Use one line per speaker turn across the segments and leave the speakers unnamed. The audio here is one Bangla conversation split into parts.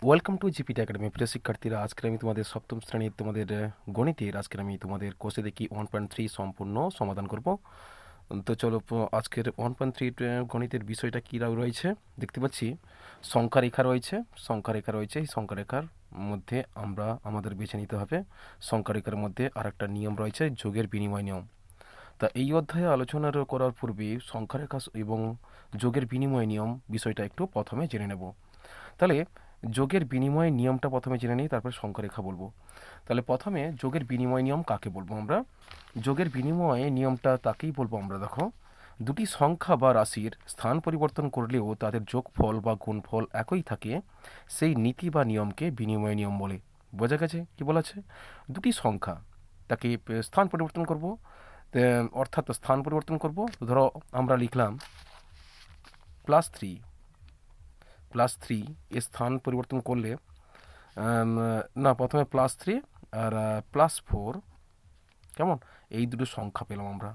Welcome to GPT academy. প্রিয় শিক্ষার্থীরা, আজকে আমি তোমাদের সপ্তম শ্রেণীর তোমাদের গণিতের আজকে আমি তোমাদের কোর্সে দেখি 1.3 সম্পূর্ণ সমাধান করব। তো চলো, আজকের 1.3 গণিতের বিষয়টা কী রয়েছে দেখতে পাচ্ছি। সংখ্যা রেখা রয়েছে, এই সংখ্যা রেখার মধ্যে আমরা আমাদের বেছে নিতে হবে। সংখ্যা রেখার মধ্যে আরেকটা নিয়ম রয়েছে, যোগের বিনিময় নিয়ম। তা এই অধ্যায়ে আলোচনা করার পূর্বে সংখ্যা রেখা এবং যোগের বিনিময় নিয়ম বিষয়টা একটু প্রথমে জেনে নেব। তাহলে যোগের বিনিময় নিয়মটা প্রথমে জেনে নিই, তারপরে সংখ্যারেখা বলবো। তাহলে প্রথমে যোগের বিনিময় নিয়ম কাকে বলবো আমরা? যোগের বিনিময় নিয়মটা তাকেই বলবো আমরা, দেখো, দুটি সংখ্যা বা রাশির স্থান পরিবর্তন করলেও তাদের যোগফল বা গুণফল একই থাকে, সেই নীতি বা নিয়মকে বিনিময় নিয়ম বলে। বোঝা গেছে কি বলা আছে? দুটি সংখ্যা, তাকে স্থান পরিবর্তন করব, অর্থাৎ স্থান পরিবর্তন করব। ধরো আমরা লিখলাম +3, এর স্থান পরিবর্তন করলে না, প্রথমে +3 আর +4, কেমন, এই দুটো সংখ্যা পেলাম আমরা।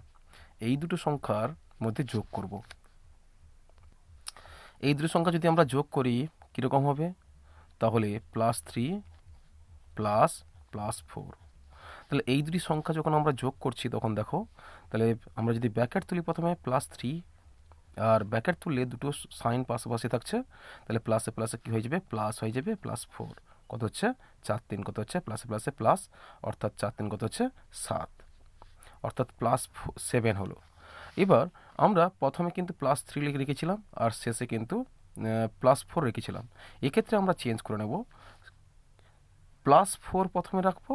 এই দুটো সংখ্যার মধ্যে যোগ করব। এই দুটো সংখ্যা যদি আমরা যোগ করি কীরকম হবে? তাহলে +3 প্লাস +4। তাহলে এই দুটি সংখ্যা যখন আমরা যোগ করছি তখন দেখো, তাহলে আমরা যদি ব্র্যাকেট তুলি, প্রথমে +3 আর ব্র্যাকেট তুললে দুটো সাইন পাশাপাশি থাকছে, তাহলে প্লাসে প্লাসে কী হয়ে যাবে? প্লাস হয়ে যাবে, +4 কত হচ্ছে? 4 3 কত হচ্ছে? প্লাসে প্লাসে প্লাস, অর্থাৎ 4 3 কত হচ্ছে? 7, অর্থাৎ +7 হলো। এবার আমরা প্রথমে কিন্তু +3 লিখে রেখেছিলাম আর শেষে কিন্তু +4 রেখেছিলাম। এক্ষেত্রে আমরা চেঞ্জ করে নেব, +4 প্রথমে রাখবো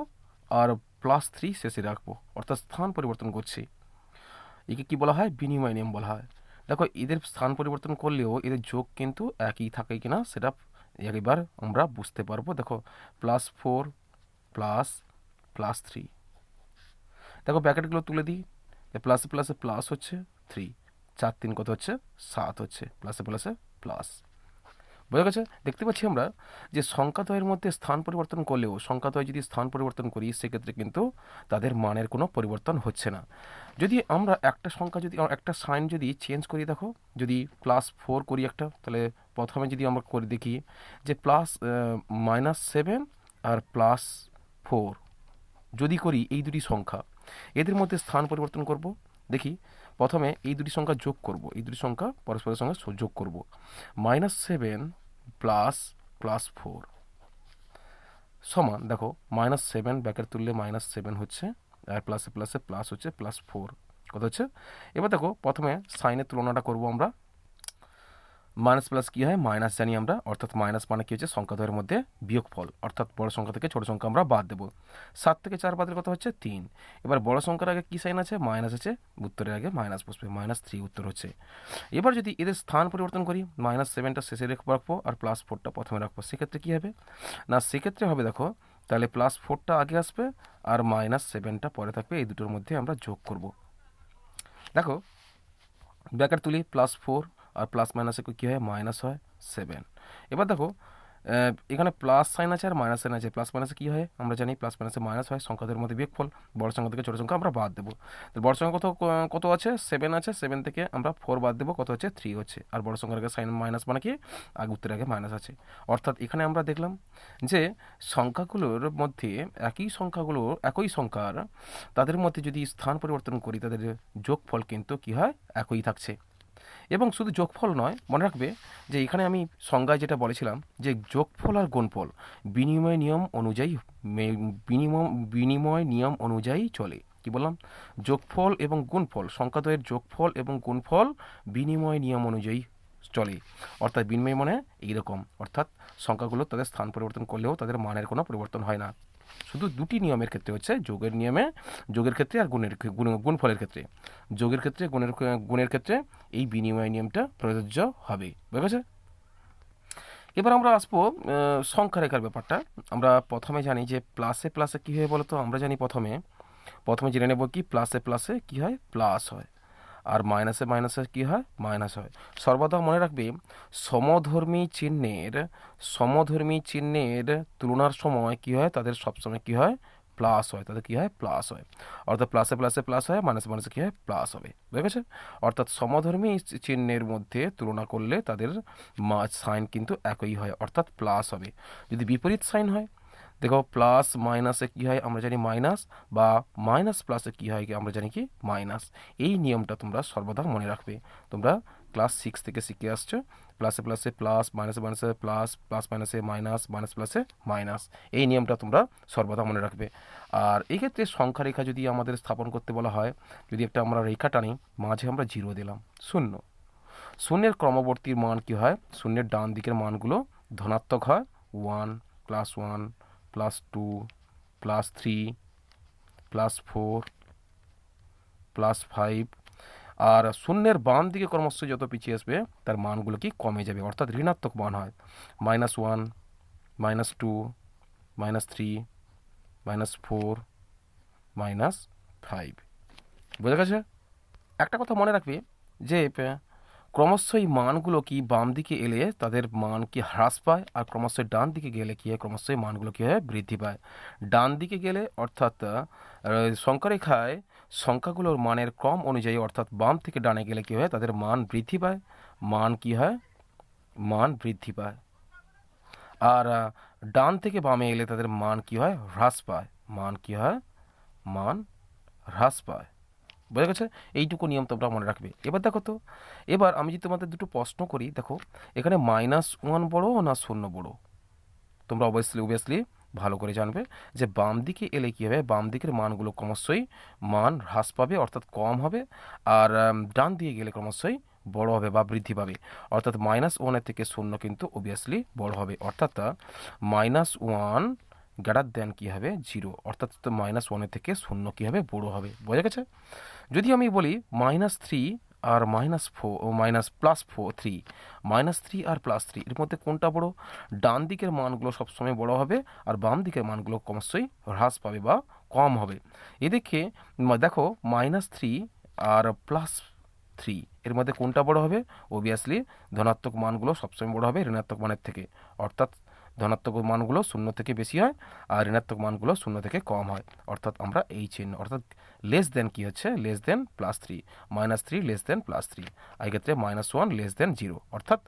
আর +3 শেষে রাখবো, অর্থাৎ স্থান পরিবর্তন করছি। একে কি বলা হয়? বিনিময় নিয়ম বলা হয়। দেখো, এদের স্থান পরিবর্তন করলেও এদের যোগ কিন্তু একই থাকে কিনা সেটা একবার আমরা বুঝতে পারবো। দেখো, +4 প্লাস +3, দেখো ব্র্যাকেটগুলো তুলে দিই, প্লাসে প্লাসে প্লাস হচ্ছে 3, 4 3 কত হচ্ছে? 7 হচ্ছে, প্লাসে প্লাসে প্লাস। বোঝা গেছে? দেখতে পাচ্ছি আমরা যে সংখ্যাদ্বয়ের মধ্যে স্থান পরিবর্তন করলেও, সংখ্যাদ্বয় যদি স্থান পরিবর্তন করি সেক্ষেত্রে কিন্তু তাদের মানের কোনো পরিবর্তন হচ্ছে না। যদি আমরা একটা সংখ্যা, যদি একটা সাইন যদি চেঞ্জ করি, দেখো যদি +4 করি একটা, তাহলে প্রথমে যদি আমরা করে দেখি যে -7 আর +4 যদি করি, এই দুটি সংখ্যা এদের মধ্যে স্থান পরিবর্তন করব। দেখি, প্রথমে এই দুটি সংখ্যা যোগ করব, এই দুটি সংখ্যা পরস্পরের সঙ্গে যোগ করব। -7 প্লাস +4 সমান, দেখো -7 ব্যাকের তুললে -7 হচ্ছে, আর প্লাসে প্লাসে প্লাস হচ্ছে, +4 কত হচ্ছে? এবার দেখো, প্রথমে সাইনের তুলনাটা করব আমরা। মাইনাস প্লাস কী হয়? মাইনাস জানি আমরা, অর্থাৎ মাইনাস মানে কী হচ্ছে? সংখ্যাদ্বয়ের মধ্যে বিয়োগফল, অর্থাৎ বড় সংখ্যা থেকে ছোট সংখ্যা আমরা বাদ দেবো। 7 থেকে 4 বাদের কত হচ্ছে? 3। এবার বড় সংখ্যার আগে কী সাইন আছে? মাইনাস আছে, উত্তরের আগে মাইনাস বসবে, -3 উত্তর হচ্ছে। এবার যদি এদের স্থান পরিবর্তন করি, -7টা শেষে রাখবো আর +4টা প্রথমে রাখবো, সেক্ষেত্রে কী হবে? না, সেক্ষেত্রে হবে, দেখো, তাহলে +4টা আগে আসবে আর -7টা পরে থাকবে, এই দুটোর মধ্যে আমরা যোগ করব। দেখো, ব্র্যাকেট তুলি, +4 আর প্লাস মাইনাসে কী হয়? মাইনাস হয় 7। এবার দেখো, এখানে প্লাস সাইন আছে আর মাইনাস সাইন আছে, প্লাস মাইনাসে কী হয়? আমরা জানি প্লাস মাইনাসে মাইনাস হয়, সংখ্যাদের মধ্যে বিয়োগফল। বড় সংখ্যা থেকে ছোটো সংখ্যা আমরা বাদ দেবো। তো বড় সংখ্যা কত আছে? 7 আছে, 7 থেকে আমরা 4 বাদ দেবো, কত হচ্ছে? 3 হচ্ছে। আর বড় সংখ্যার আগে সাইন মাইনাস মানে কি? আগে উত্তরের আগে মাইনাস আছে। অর্থাৎ এখানে আমরা দেখলাম যে সংখ্যাগুলোর মধ্যে একই সংখ্যার তাদের মধ্যে যদি স্থান পরিবর্তন করি, তাদের যোগফল কিন্তু কী হয়? একই থাকছে। এবং শুধু যোগফল নয়, মনে রাখবে যে এখানে আমি সংজ্ঞায় যেটা বলেছিলাম যে যোগফল আর গুণফল বিনিময় নিয়ম অনুযায়ী চলে। কি বললাম? যোগফল এবং গুণফল, সংখ্যাদ্বয়ের যোগফল এবং গুণফল বিনিময় নিয়ম অনুযায়ী চলে। অর্থাৎ বিনিময় মানে এইরকম, অর্থাৎ সংখ্যাগুলো তাদের স্থান পরিবর্তন করলেও তাদের মানের কোনো পরিবর্তন হয় না। শুধু দুটি নিয়মের ক্ষেত্রে হচ্ছে, যোগের ক্ষেত্রে আর গুণফলের ক্ষেত্রে। যোগের ক্ষেত্রে, গুণের ক্ষেত্রে এই বিনিময় নিয়মটা প্রযোজ্য হবে। বুঝা গেছে? এবার আমরা আসবো সংখ্যা রেখার ব্যাপারটা। আমরা প্রথমে জানি যে প্লাসে প্লাসে কী হয় বলতো? আমরা জানি প্রথমে জেনে নেব কি প্লাসে প্লাসে কী হয়? প্লাস হয়। আর মাইনাসে মাইনাসে কী হয়? মাইনাস হয়। সর্বদা মনে রাখবে, সমধর্মী চিহ্নের তুলনার সময় কী হয়? তাদের সবসময় কী হয়? প্লাস হয়, তাদের কী হয় প্লাস হয়, অর্থাৎ প্লাসে প্লাসে প্লাস হয়, মাইনাসে মাইনাসে কী হয় প্লাস হবে, বুঝে গেছে? অর্থাৎ সমধর্মী চিহ্নের মধ্যে তুলনা করলে তাদের সাইন কিন্তু একই হয়, অর্থাৎ প্লাস হবে। যদি বিপরীত সাইন হয়, দেখো প্লাস মাইনাসে কী হয় আমরা জানি মাইনাস, বা মাইনাস প্লাসে কী হয় আমরা জানি কি মাইনাস। এই নিয়মটা তোমরা সর্বদা মনে রাখবে। তোমরা ক্লাস 6 থেকে শিখে আসছো, প্লাসে প্লাসে প্লাস, মাইনাসে মাইনাসে প্লাস, প্লাস মাইনাসে মাইনাস, মাইনাস প্লাসে মাইনাস, এই নিয়মটা তোমরা সর্বদা মনে রাখবে। আর এই ক্ষেত্রে সংখ্যা রেখা যদি আমাদের স্থাপন করতে বলা হয়, যদি একটা আমরা রেখা টানি, মাঝে আমরা 0 দিলাম, শূন্য। শূন্যের ক্রমবর্তী মান কী হয়, শূন্যের ডান দিকের মানগুলো ধনাত্মক হয়, 1 +1 +2 +3 +4 +5। আর শূন্যের বাম দিকে ক্রমশ যত পিছিয়ে আসবে তার মানগুলো কি কমে যাবে, অর্থাৎ ঋণাত্মক মান হয়, -1 -2 -3 -4 -5। বোঝা গেছে? একটা কথা মনে রাখবে যে ক্রমশই মানগুলো কি বাম দিকে এলে তাদের মান কি হ্রাস পায়, আর ক্রমশই ডান দিকে গেলে কি হয় ক্রমশই মানগুলো কী হয় বৃদ্ধি পায়। ডান দিকে গেলে অর্থাৎ সংখ্যারেখায় সংখ্যাগুলোর মানের ক্রম অনুযায়ী, অর্থাৎ বাম থেকে ডানে গেলে কী হয় তাদের মান বৃদ্ধি পায়, মান কি হয় মান বৃদ্ধি পায়। আর ডান থেকে বামে এলে তাদের মান কি হয় হ্রাস পায়, মান কি হয় মান হ্রাস পায়। বোঝা গেছে? এইটুকু নিয়ম তোমরা মনে রাখবে। এবার দেখো তো, এবার আমি যদি তোমাদের দুটো প্রশ্ন করি, দেখো এখানে -1 বড় না 0 বড়? তোমরা অবভিয়াসলি ভালো করে জানবে যে বাম দিকে এলে কী হবে, বাম দিকের মানগুলো ক্রমশই মান হ্রাস পাবে, অর্থাৎ কম হবে, আর ডান দিকে গেলে ক্রমশই বড় হবে বা বৃদ্ধি পাবে, অর্থাৎ -1 থেকে 0 কিন্তু অবভিয়াসলি বড় হবে, অর্থাৎ -1 গ্রেটার দেন কী হবে 0, অর্থাৎ -1 থেকে 0 কী হবে বড় হবে। বোঝা গেছে? যদি আমি বলি -3 আর +3, -3 আর +3 এর মধ্যে কোনটা বড়? ডান দিকের মানগুলো সবসময় বড় হবে, আর বাম দিকের মানগুলো ক্রমশই হ্রাস পাবে বা কম হবে। এদিকে দেখো -3 আর +3 এর মধ্যে কোনটা বড় হবে? অবভিয়াসলি ধনাত্মক মানগুলো সবসময় বড় হবে ঋণাত্মক মানের থেকে, অর্থাৎ ধনাত্মক মানগুলো 0 থেকে বেশি হয়, আর ঋণাত্মক মানগুলো 0 থেকে কম হয়, অর্থাৎ আমরা এই চিহ্ন, অর্থাৎ লেস দেন কি হচ্ছে লেস দেন +3, -3 লেস দেন +3, এই ক্ষেত্রে -1 লেস দেন 0, অর্থাৎ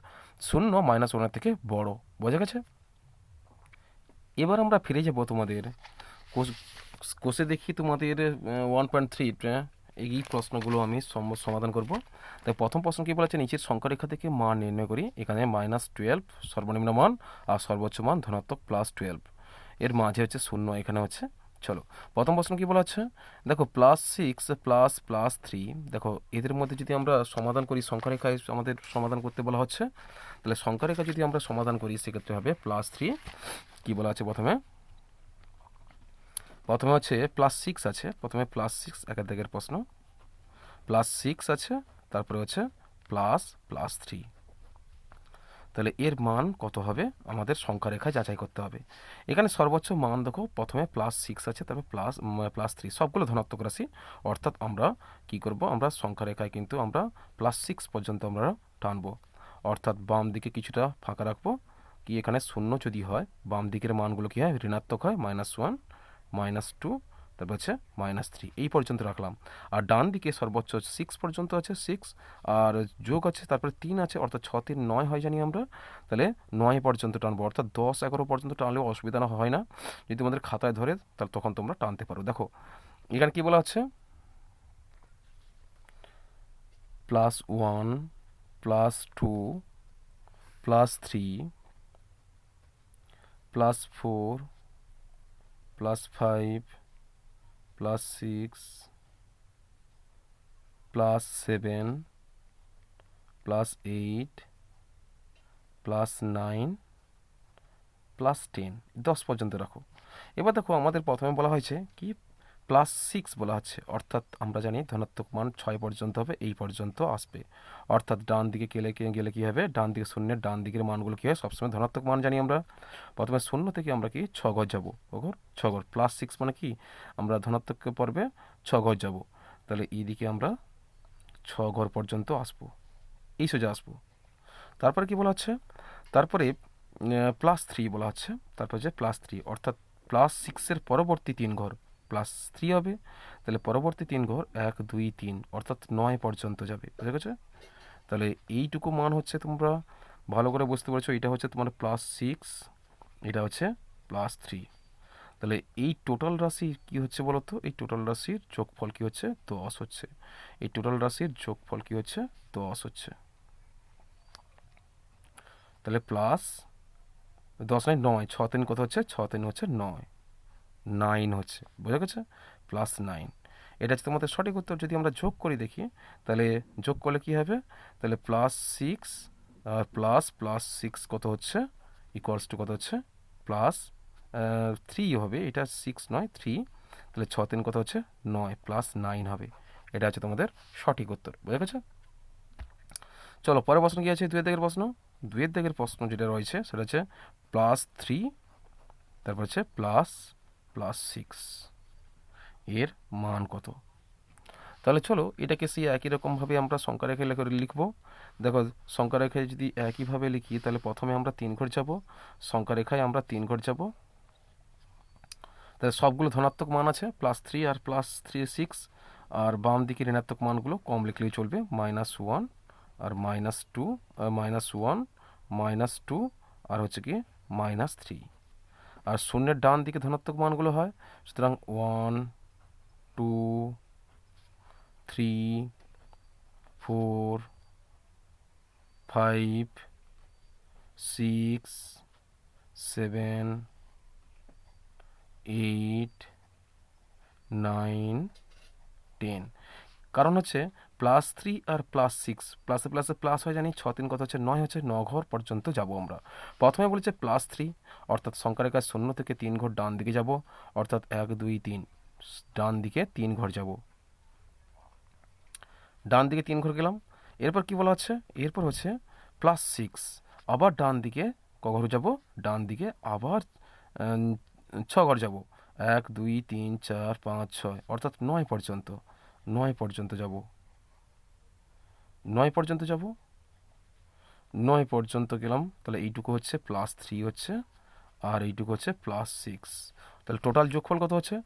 0 -1 থেকে বড়। বোঝা গেছে? এবার আমরা ফিরে যাব তোমাদের কোষে, দেখি তোমাদের 1.3 এই প্রশ্নগুলো আমি সমাধান করব। তাই প্রথম প্রশ্ন কি বলেছে, নিচের সংখ্যারেখা থেকে মান নির্ণয় করি। এখানে -12 সর্বনিম্ন মান, আর সর্বোচ্চ মান ধনাত্মক +12, এর মাঝে হচ্ছে 0, এখানে হচ্ছে। চলো প্রথম প্রশ্ন কি বলা হচ্ছে, দেখো +6 +3, দেখো এদের মধ্যে যদি আমরা সমাধান করি, সংখ্যারেখায় আমাদের সমাধান করতে বলা হচ্ছে, তাহলে সংখ্যারেখা যদি আমরা সমাধান করি সেক্ষেত্রে হবে +3, কি বলা আছে প্রথমে হচ্ছে +6 আছে, প্রথমে +6 একের দাগের প্রশ্ন, +6 আছে, তারপরে হচ্ছে +3, তাহলে এর মান কত হবে আমাদের সংখ্যা রেখায় যাচাই করতে হবে। এখানে সর্বোচ্চ মান দেখো, প্রথমে +6 আছে, তারপরে +3, সবগুলো ধনাত্মক রাশি, অর্থাৎ আমরা কি করব, আমরা সংখ্যা রেখায় কিন্তু আমরা +6 পর্যন্ত আমরা টানবো, অর্থাৎ বাম দিকে কিছুটা ফাঁকা রাখবো, কি এখানে 0 যদি হয় বাম দিকের মানগুলো কি হয় ঋণাত্মক হয়, -1 -2, তারপর হচ্ছে -3, এই পর্যন্ত রাখলাম। আর ডান দিকে সর্বোচ্চ 6 পর্যন্ত আছে, 6 আর যোগ আছে, তারপরে 3 আছে, অর্থাৎ 6 3 9 হয় জানি আমরা, তাহলে 9 পর্যন্ত টানবো, অর্থাৎ 10 11 পর্যন্ত টানলেও অসুবিধা হয় না, যদি তোমাদের খাতায় ধরে তাহলে তখন তোমরা টানতে পারো। দেখো এখানে কি বলা হচ্ছে, +1 +2 +3 +4 +5 +6 +7 +8 +9 +10, 10 পর্যন্ত রাখো। এবার দেখো আমাদের প্রথমে বলা হয়েছে কি +6 বলা হচ্ছে, অর্থাৎ আমরা জানি ধনাত্মক মান 6 পর্যন্ত হবে, এই পর্যন্ত আসবে, অর্থাৎ ডান দিকে গেলে কি হবে, ডান দিকে শূন্যের ডান দিকের মানগুলো কি হয় সবসময় ধনাত্মক মান জানি আমরা, প্রথমে 0 থেকে আমরা কি 6 ঘর যাবো, 6 ঘর, +6 মানে কি আমরা ধনাত্মক পর্বে 6 ঘর যাব, তাহলে এই দিকে আমরা 6 ঘর পর্যন্ত আসবো, এই সোজা আসবো। তারপরে কি বলা হচ্ছে, তারপরে +3 বলা হচ্ছে, তারপর যে +3, অর্থাৎ প্লাস সিক্সের পরবর্তী 3 ঘর প্লাস 3 হবে, তাহলে পরবর্তী 3 ঘর 1 2 3 অর্থাৎ 9 পর্যন্ত যাবে, বুঝে গেছে? তাহলে এইটুকু মান হচ্ছে তোমরা ভালো করে বুঝতে পারছো, এটা হচ্ছে তোমার প্লাস 6, এটা হচ্ছে প্লাস 3। তাহলে এই টোটাল রাশি কি হচ্ছে বলো তো? এই টোটাল রাশির যোগফল কি হচ্ছে? 10 হচ্ছে। এই টোটাল রাশির যোগফল কি হচ্ছে? 10 হচ্ছে। তাহলে প্লাস 10 নয় 9, 6 3 কত হচ্ছে? 6 3 হচ্ছে 9, 9 হচ্ছে, বোঝা গেছে? প্লাস 9, এটা হচ্ছে তোমাদের সঠিক উত্তর। যদি আমরা যোগ করি দেখি, তাহলে যোগ করলে কি হবে? তাহলে প্লাস 6 আর প্লাস প্লাস 6 কত হচ্ছে? ইকুয়ালস টু কত হচ্ছে? প্লাস 3 হবে, এটা 6 নয় 3, তাহলে 6 3 কত হচ্ছে? 9 প্লাস 9 হবে। এটা হচ্ছে তোমাদের সঠিক উত্তর, বুঝা গেছে? চলো পরের প্রশ্ন কি আছে? দুয়ের দাগের প্রশ্ন। দুয়ের দাগের প্রশ্ন যেটা রয়েছে সেটা হচ্ছে প্লাস 3, তারপর হচ্ছে প্লাস প্লাস 6 এর মান কত? তাহলে চলো এটাকে সেই একই রকমভাবে আমরা সংখ্যা রেখে করে লিখবো। দেখো সংখ্যা রেখায় যদি একইভাবে লিখি, তাহলে প্রথমে আমরা 3 ঘর যাব, সংখ্যা রেখায় আমরা 3 ঘর যাব, তাহলে সবগুলো ধনাত্মক মান আছে, প্লাস 3 আর প্লাস 3 6, আর বাম দিকে ঋণাত্মক মানগুলো কম লিখলেই চলবে, -1 আর -2, -1 -2 আর হচ্ছে কি -3, আর শূন্যের ডান দিকে ধনাত্মক মানগুলো হয়, সুতরাং 1 2 3 4 5 6 7 8 9 10। কারণ হচ্ছে প্লাস 3 আর প্লাস 6, প্লাসে প্লাসে প্লাস হয় জানি, 6 3 কত হচ্ছে? 9 হচ্ছে, 9 ঘর পর্যন্ত যাব আমরা। প্রথমে বলেছে প্লাস 3, অর্থাৎ সংখ্যা রেখার 0 থেকে 3 ঘর ডান দিকে যাব, অর্থাৎ 1 2 3 ডান দিকে 3 ঘর যাব, ডান দিকে 3 ঘর গেলাম। এরপর কি বলা হচ্ছে? এরপর হচ্ছে প্লাস 6, আবার ডান দিকে ক ঘর যাব? ডান দিকে আবার 6 ঘর যাব, 1 2 3 4 5 6, অর্থাৎ 9 পর্যন্ত, 9 পর্যন্ত যাব, 9 পর্যন্ত যাব, 9 পর্যন্ত গেলাম। তাহলে এইটুকু হচ্ছে প্লাস 3 হচ্ছে, আর এইটুকু হচ্ছে প্লাস 6। তাহলে টোটাল যোগফল কত হচ্ছে?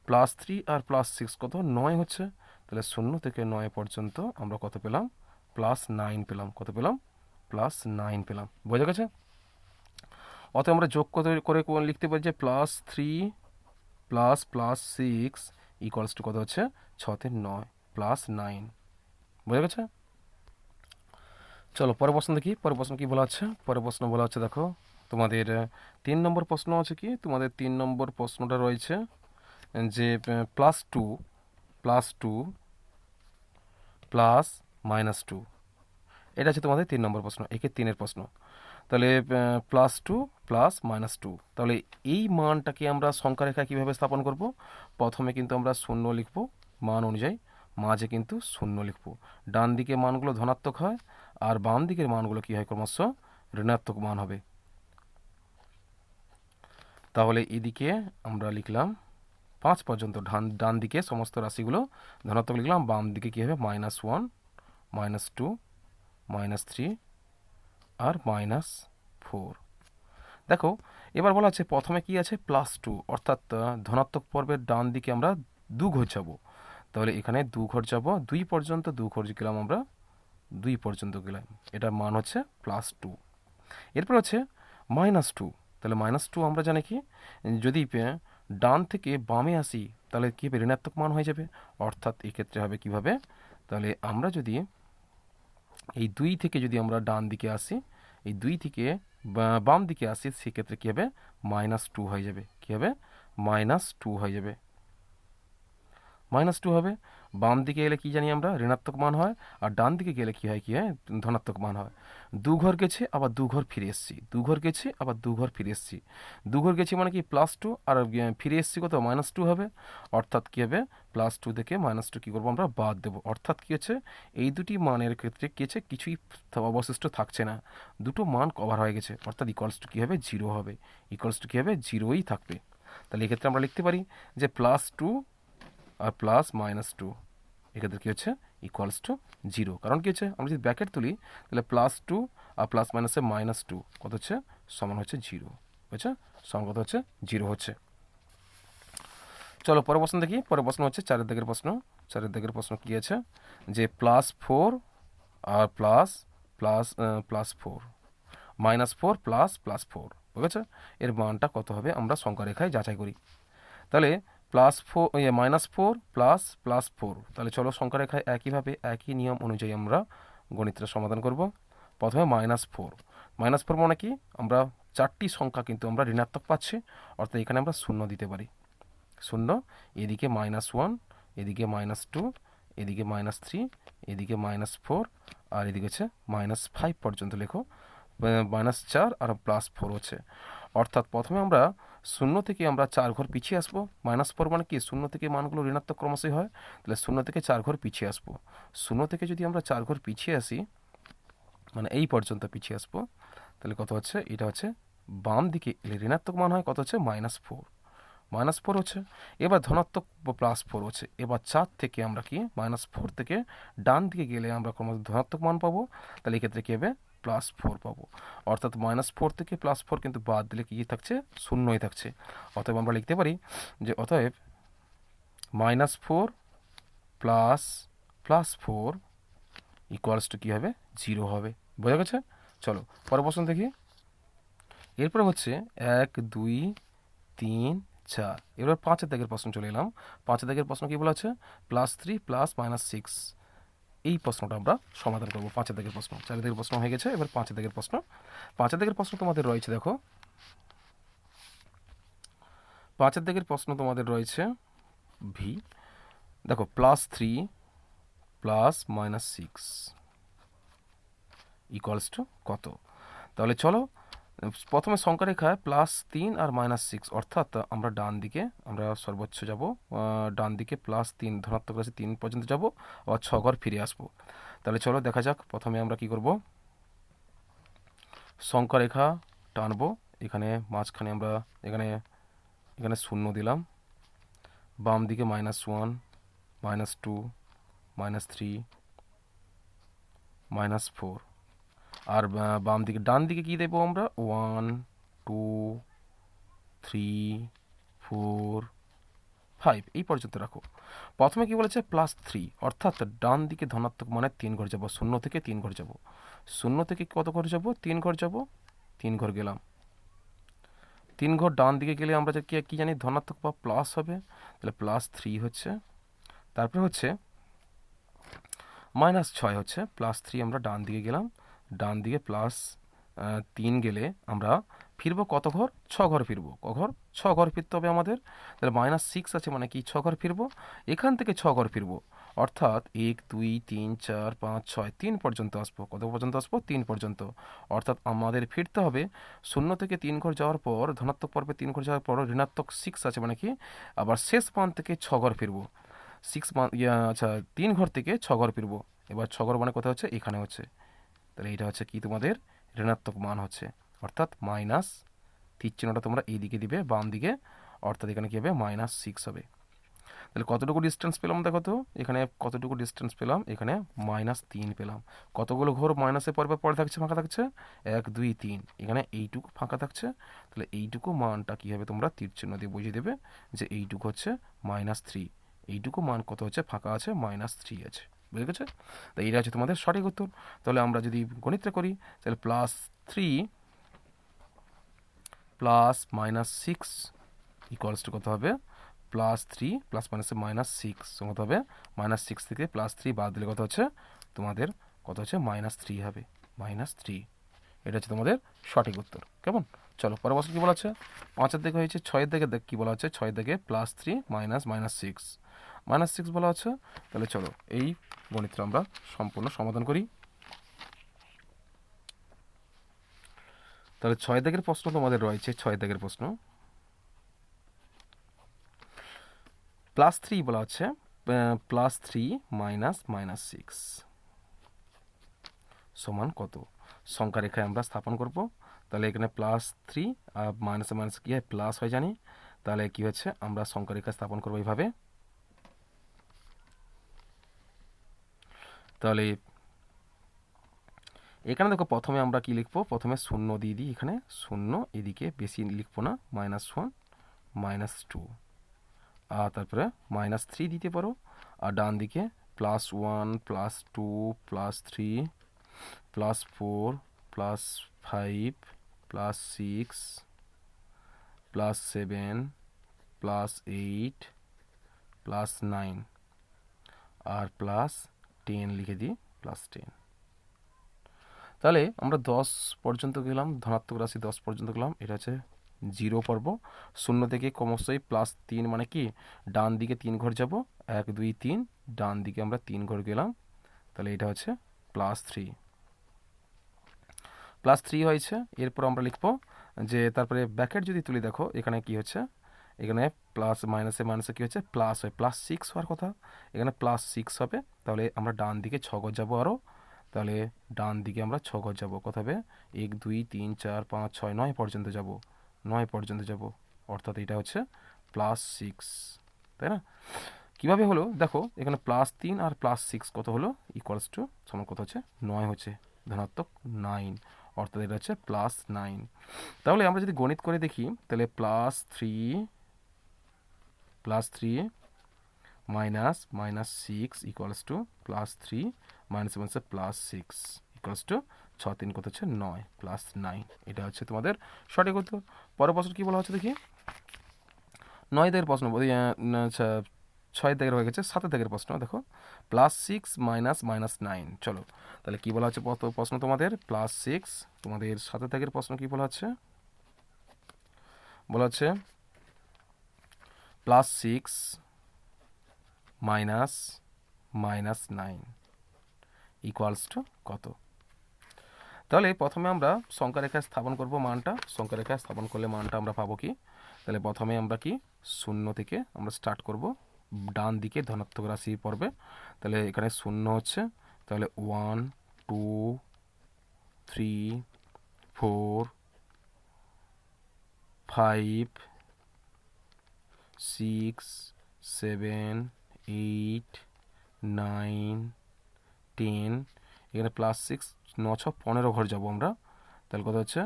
প্লাস 3 আর প্লাস 6 কত? 9 হচ্ছে। তাহলে 0 থেকে 9 পর্যন্ত আমরা কত পেলাম? প্লাস 9 পেলাম। কত পেলাম? প্লাস 9 পেলাম, বোঝা গেছে? অতএব আমরা যোগ করে লিখতে পারি যে plus 3 plus plus 6 equals to কত হচ্ছে? 6 তে 9 প্লাস 9, বোঝা গেছে? চলো পরের প্রশ্ন দেখি, পরের প্রশ্ন কি বলা হচ্ছে? পরের প্রশ্ন বলা হচ্ছে, দেখো তোমাদের 3 নম্বর প্রশ্ন আছে কি? তোমাদের 3 নম্বর প্রশ্নটা রয়েছে যে +2 প্লাস -2, এটা হচ্ছে তোমাদের 3 নম্বর প্রশ্ন, একে 3-এর প্রশ্ন। তাহলে +2 প্লাস -2, তাহলে এই মানটাকে আমরা সংখ্যা রেখায় কীভাবে স্থাপন করব? প্রথমে কিন্তু আমরা 0 লিখব মান অনুযায়ী, মাঝে কিন্তু 0 লিখব, ডান দিকে মানগুলো ধনাত্মক হয় আর বাম দিকের মানগুলো কী হয়? ক্রমশ ঋণাত্মক মান হবে। তাহলে এদিকে আমরা লিখলাম 5 পর্যন্ত, ডান দিকে সমস্ত রাশিগুলো ধনাত্মক লিখলাম, বাম দিকে কী হবে? -1 -2 -3 আর -4। দেখো এবার বলা আছে প্রথমে কি আছে? +2, অর্থাৎ ধনাত্মক পর্বের ডান দিকে আমরা 2 ঘর যাব, তাহলে এখানে 2 ঘর যাব, 2 পর্যন্ত 2 ঘর গেলাম আমরা, 2 পর্যন্ত গেলাম, এটার মান হচ্ছে +2। এরপর হচ্ছে -2, তাহলে -2 আমরা জানি কি, যদি ডান থেকে বামে আসি তাহলে কী হবে? ঋণাত্মক মান হয়ে যাবে, অর্থাৎ এক্ষেত্রে হবে কিভাবে? তাহলে আমরা যদি এই 2 থেকে যদি আমরা ডান দিকে আসি, এই 2 থেকে বাম দিকে আসি, সেক্ষেত্রে কী হবে? -2 হয়ে যাবে। কী হবে? -2 হয়ে যাবে, -2 হবে। বাম দিকে এলে কি জানি আমরা? ঋণাত্মক মান হয়, আর ডান দিকে গেলে কি হয়? ধনাত্মক মান হয়। 2 ঘর গেছে আবার 2 ঘর ফিরে এসেছি, 2 ঘর গেছে আবার 2 ঘর ফিরে এসেছি, 2 ঘর গেছি মানে কি +2, আর ফিরে এসেছি কত? -2 হবে, অর্থাৎ কী হবে? +2 থেকে -2 কী করবো? আমরা বাদ দেবো, অর্থাৎ কী হচ্ছে? এই দুটি মানের ক্ষেত্রে কী হচ্ছে? কিছুই অবশিষ্ট থাকছে না, দুটো মান কভার হয়ে গেছে, অর্থাৎ ইকুয়ালস টু কী হবে? 0 হবে, ইকুয়ালস টু কী হবে? 0ই থাকবে। তাহলে এক্ষেত্রে আমরা লিখতে পারি যে +2 আর প্লাস -2 এক্ষেত্রে কী হচ্ছে? ইকুয়ালস টু 0, কারণ কী হচ্ছে? আমরা যদি ব্র্যাকেট তুলি তাহলে +2 আর প্লাস মাইনাসে -2 কত হচ্ছে? সমান হচ্ছে 0, বুঝছে? সমান কত হচ্ছে? 0 হচ্ছে। চলো পরের প্রশ্ন দেখি। পরের প্রশ্ন হচ্ছে 4 দাগের প্রশ্ন। 4 দাগের প্রশ্ন কী আছে, যে +4 আর +4 -4 ++4, ঠিক আছে, এর মানটা কত হবে আমরা সংখ্যা রেখায় যাচাই করি। তাহলে +4 -4 ++4, তাহলে চলো সংখ্যা রেখায় একইভাবে একই নিয়ম অনুযায়ী আমরা গণিতটা সমাধান করব। প্রথমে -4, -4 মানে কি, আমরা 4টি সংখ্যা কিন্তু আমরা ঋণাত্মক পাচ্ছি, অর্থাৎ এখানে আমরা শূন্য দিতে পারি। শূন্য, এদিকে -1, এদিকে -2, এদিকে -3, এদিকে -4, আর এদিকে হচ্ছে -5 পর্যন্ত লেখো। -4 আর +4 হচ্ছে, অর্থাৎ প্রথমে আমরা শূন্য থেকে আমরা 4 ঘর পিছিয়ে আসবো। -4 মানে কি, শূন্য থেকে মানগুলো ঋণাত্মক ক্রমশই হয়, তাহলে শূন্য থেকে 4 ঘর পিছিয়ে আসবো। শূন্য থেকে যদি আমরা 4 ঘর পিছিয়ে আসি, মানে এই পর্যন্ত পিছিয়ে আসবো, তাহলে কত হচ্ছে, এটা হচ্ছে বাম দিকে এলে ঋণাত্মক মান হয়, কত হচ্ছে -4, -4 হচ্ছে। এবার ধনাত্মক +4 হচ্ছে। এবার 4 থেকে আমরা কি -4 থেকে ডান দিকে গেলে আমরা ক্রমশ ধনাত্মক মান পাবো, তাহলে এক্ষেত্রে কী হবে, +4 পাবো। অর্থাৎ -4 থেকে +4 কিন্তু বাদ দিলে কী থাকছে, শূন্যই থাকছে। অতএব আমরা লিখতে পারি যে অতএব -4 ++4 ইকুয়ালস টু কী হবে, 0 হবে। বোঝা গেছে? চলো পরের প্রশ্ন দেখি। এরপরে হচ্ছে 1 2 3 4। এবার 5 দাগের প্রশ্ন চলে এলাম। 5 দাগের প্রশ্ন কী বলা আছে, +3 +-6, এই প্রশ্নটা আমরা সমাধান করবো। 5 দাগের প্রশ্ন, 4 দাগের প্রশ্ন হয়ে গেছে, এবার 5 দাগের প্রশ্ন। 5 দাগের প্রশ্ন তোমাদের রয়েছে, দেখো 5 দাগের প্রশ্ন তোমাদের রয়েছে ভি। দেখো +3 +-6 ইকুয়ালস টু কত। তাহলে চলো প্রথমে সংখ্যা রেখায় +3 আর -6, অর্থাৎ আমরা ডান দিকে আমরা সর্বোচ্চ যাব, ডান দিকে +3 ধনাত্মক রাশি 3 পর্যন্ত যাব, আবার 6 ঘর ফিরে আসবো। তাহলে চলো দেখা যাক, প্রথমে আমরা কি করব, সংখ্যা রেখা টানবো। এখানে মাঝখানে আমরা এখানে এখানে শূন্য দিলাম, বাম দিকে -1 -2 -3 -4, আর বাম দিকে ডান দিকে কী দেবো আমরা, 1 2 3 4 5 এই পর্যন্ত রাখো। প্রথমে কি বলেছে, +3, অর্থাৎ ডান দিকে ধনাত্মক মানে 3 ঘর যাব, শূন্য থেকে 3 ঘর যাব। শূন্য থেকে কত ঘর যাব, 3 ঘর যাব, 3 ঘর গেলাম। 3 ঘর ডান দিকে গেলে আমরা যে কি জানি, ধনাত্মক বা প্লাস হবে, তাহলে +3 হচ্ছে। তারপরে হচ্ছে -6 হচ্ছে, +3 আমরা ডান দিকে গেলাম, ডান দিকে +3 গেলে আমরা ফিরবো কত ঘর, 6 ঘর ফিরবো। ক ঘর, 6 ঘর ফিরতে হবে আমাদের। তাহলে -6 আছে মানে কি, 6 ঘর ফিরবো, এখান থেকে 6 ঘর ফিরবো, অর্থাৎ 1 2 3 4 5 6 3 পর্যন্ত আসবো। কত পর্যন্ত আসবো, 3 পর্যন্ত। অর্থাৎ আমাদের ফিরতে হবে শূন্য থেকে 3 ঘর যাওয়ার পর, ধনাত্মক পর্বে 3 ঘর যাওয়ার পর ঋণাত্মক 6 আছে মানে কি, আবার শেষ মান থেকে 6 ঘর ফিরবো। 6 মান আচ্ছা 3 ঘর থেকে 6 ঘর ফিরবো। এবার 6 ঘর মানে কোথায় হচ্ছে, এখানে হচ্ছে। তাহলে এটা হচ্ছে কি তোমাদের ঋণাত্মক মান হচ্ছে, অর্থাৎ মাইনাস, তীর চিহ্নটা তোমরা এই দিকে দিবে বাম দিকে, অর্থাৎ এখানে কী হবে, -6 হবে। তাহলে কতটুকু ডিস্টেন্স পেলাম দেখো তো, এখানে কতটুকু ডিস্টেন্স পেলাম, এখানে -3 পেলাম। কতগুলো ঘর মাইনাসে পরে পরে থাকছে, ফাঁকা থাকছে, 1 2 3, এখানে এইটুকু ফাঁকা থাকছে। তাহলে এইটুকু মানটা কী হবে, তোমরা তীর চিহ্ন দিয়ে বুঝিয়ে দেবে যে এইটুকু হচ্ছে -3, এইটুকু মান কত হচ্ছে, ফাঁকা আছে, -3 আছে। বুঝে গেছে? তাই এটা হচ্ছে তোমাদের সঠিক উত্তর। তাহলে আমরা যদি গণিতটা করি, তাহলে +3 +-6 ইকুয়ালস টু কত হবে, +3 প্লাস মাইনাসে -6 কত হবে, -6 থেকে +3 বাদ দিলে কত হচ্ছে তোমাদের, কত হচ্ছে, -3 হবে, -3। এটা হচ্ছে তোমাদের সঠিক উত্তর। কেমন? চলো পরের প্রশ্ন কী বলা আছে, 5 দিকে হয়েছে, 6 দিকে কী বলা হচ্ছে, 6 দিকে +3 -6 বলা আছে। তাহলে চলো এই গণিতটা আমরা সম্পূর্ণ সমাধান করি। তাহলে 6 দাগের প্রশ্ন তোমাদের রয়েছে, 6 দাগের প্রশ্ন +3 বলা হচ্ছে, +3 -6 সমান কত। সংখ্যা রেখায় আমরা স্থাপন করব। তাহলে এখানে +3 আর মাইনাসে মাইনাস কী হয়, প্লাস হয় জানি। তাহলে কী হচ্ছে, আমরা সংখ্যা রেখা স্থাপন করবো এইভাবে। তাহলে এখানে দেখো প্রথমে আমরা কি লিখবো, প্রথমে শূন্য দিয়ে দিই, এখানে শূন্য, এদিকে বেশি লিখবো না, -1 -2, আর তারপরে -3 দিতে পারো, আর ডান দিকে +1 +2 +3 +4 +5 +6 +7 +8 +9 আর +10 লিখে দিই, +10। তাহলে আমরা 10 পর্যন্ত গেলাম, ধনাত্মক রাশি 10 পর্যন্ত গেলাম, এটা হচ্ছে 0 পর্ব। 0 থেকে ক্রমশই +3 মানে কি ডান দিকে 3 ঘর যাব, 1 2 3, ডান দিকে আমরা 3 ঘর গেলাম, তাহলে এটা হচ্ছে +3। +3 হয়েছে। এরপর আমরা লিখবো যে তারপরে ব্যাকেট যদি তুলি, দেখো এখানে কি হচ্ছে, এখানে প্লাস মাইনাসে মাইনাসে কী হচ্ছে, প্লাস হয়, +6 হওয়ার কথা, এখানে +6 হবে। তাহলে আমরা ডান দিকে 6 ঘর যাবো আরও, তাহলে ডান দিকে আমরা 6 ঘর যাবো, কত হবে 1 2 3 4 5 6 9 পর্যন্ত যাব, 9 পর্যন্ত যাব, অর্থাৎ এটা হচ্ছে +6, তাই না? কীভাবে হলো দেখো, এখানে +3 আর +6 কত হলো, ইকুয়ালস টু সমান কত হচ্ছে, 9 হচ্ছে, ধনাত্মক 9, অর্থাৎ এটা হচ্ছে +9। তাহলে আমরা যদি গণিত করে দেখি, তাহলে +3 -6 ইকুয়ালস টু +3 -6 ইকুয়ালস টু 6 3 কত হচ্ছে 9 +9, এটা হচ্ছে তোমাদের সঠিক উত্তর। পরের প্রশ্ন কী বলা হচ্ছে দেখি, 9 দাগের প্রশ্ন, আচ্ছা 6 দাগের হয়ে গেছে, 7 দাগের প্রশ্ন দেখো, +6 -9। চলো তাহলে কী বলা হচ্ছে প্রশ্ন তোমাদের, +6, তোমাদের 7 দাগের প্রশ্ন কী বলা হচ্ছে, বলা হচ্ছে +6 -9 ইকুয়ালস টু কত। তাহলে প্রথমে আমরা সংখ্যা রেখায় স্থাপন করব মানটা, সংখ্যা রেখায় স্থাপন করলে মানটা আমরা পাবো কি, তাহলে প্রথমে আমরা কি 0 থেকে আমরা স্টার্ট করব, ডান দিকে ধনাত্মক রাশি পড়বে, তাহলে এখানে 0 হচ্ছে, তাহলে 1 2 3 4 5 6 7 8 9 10, এখানে +6 9 6 15 ঘর যাব আমরা, তাহলে কত হচ্ছে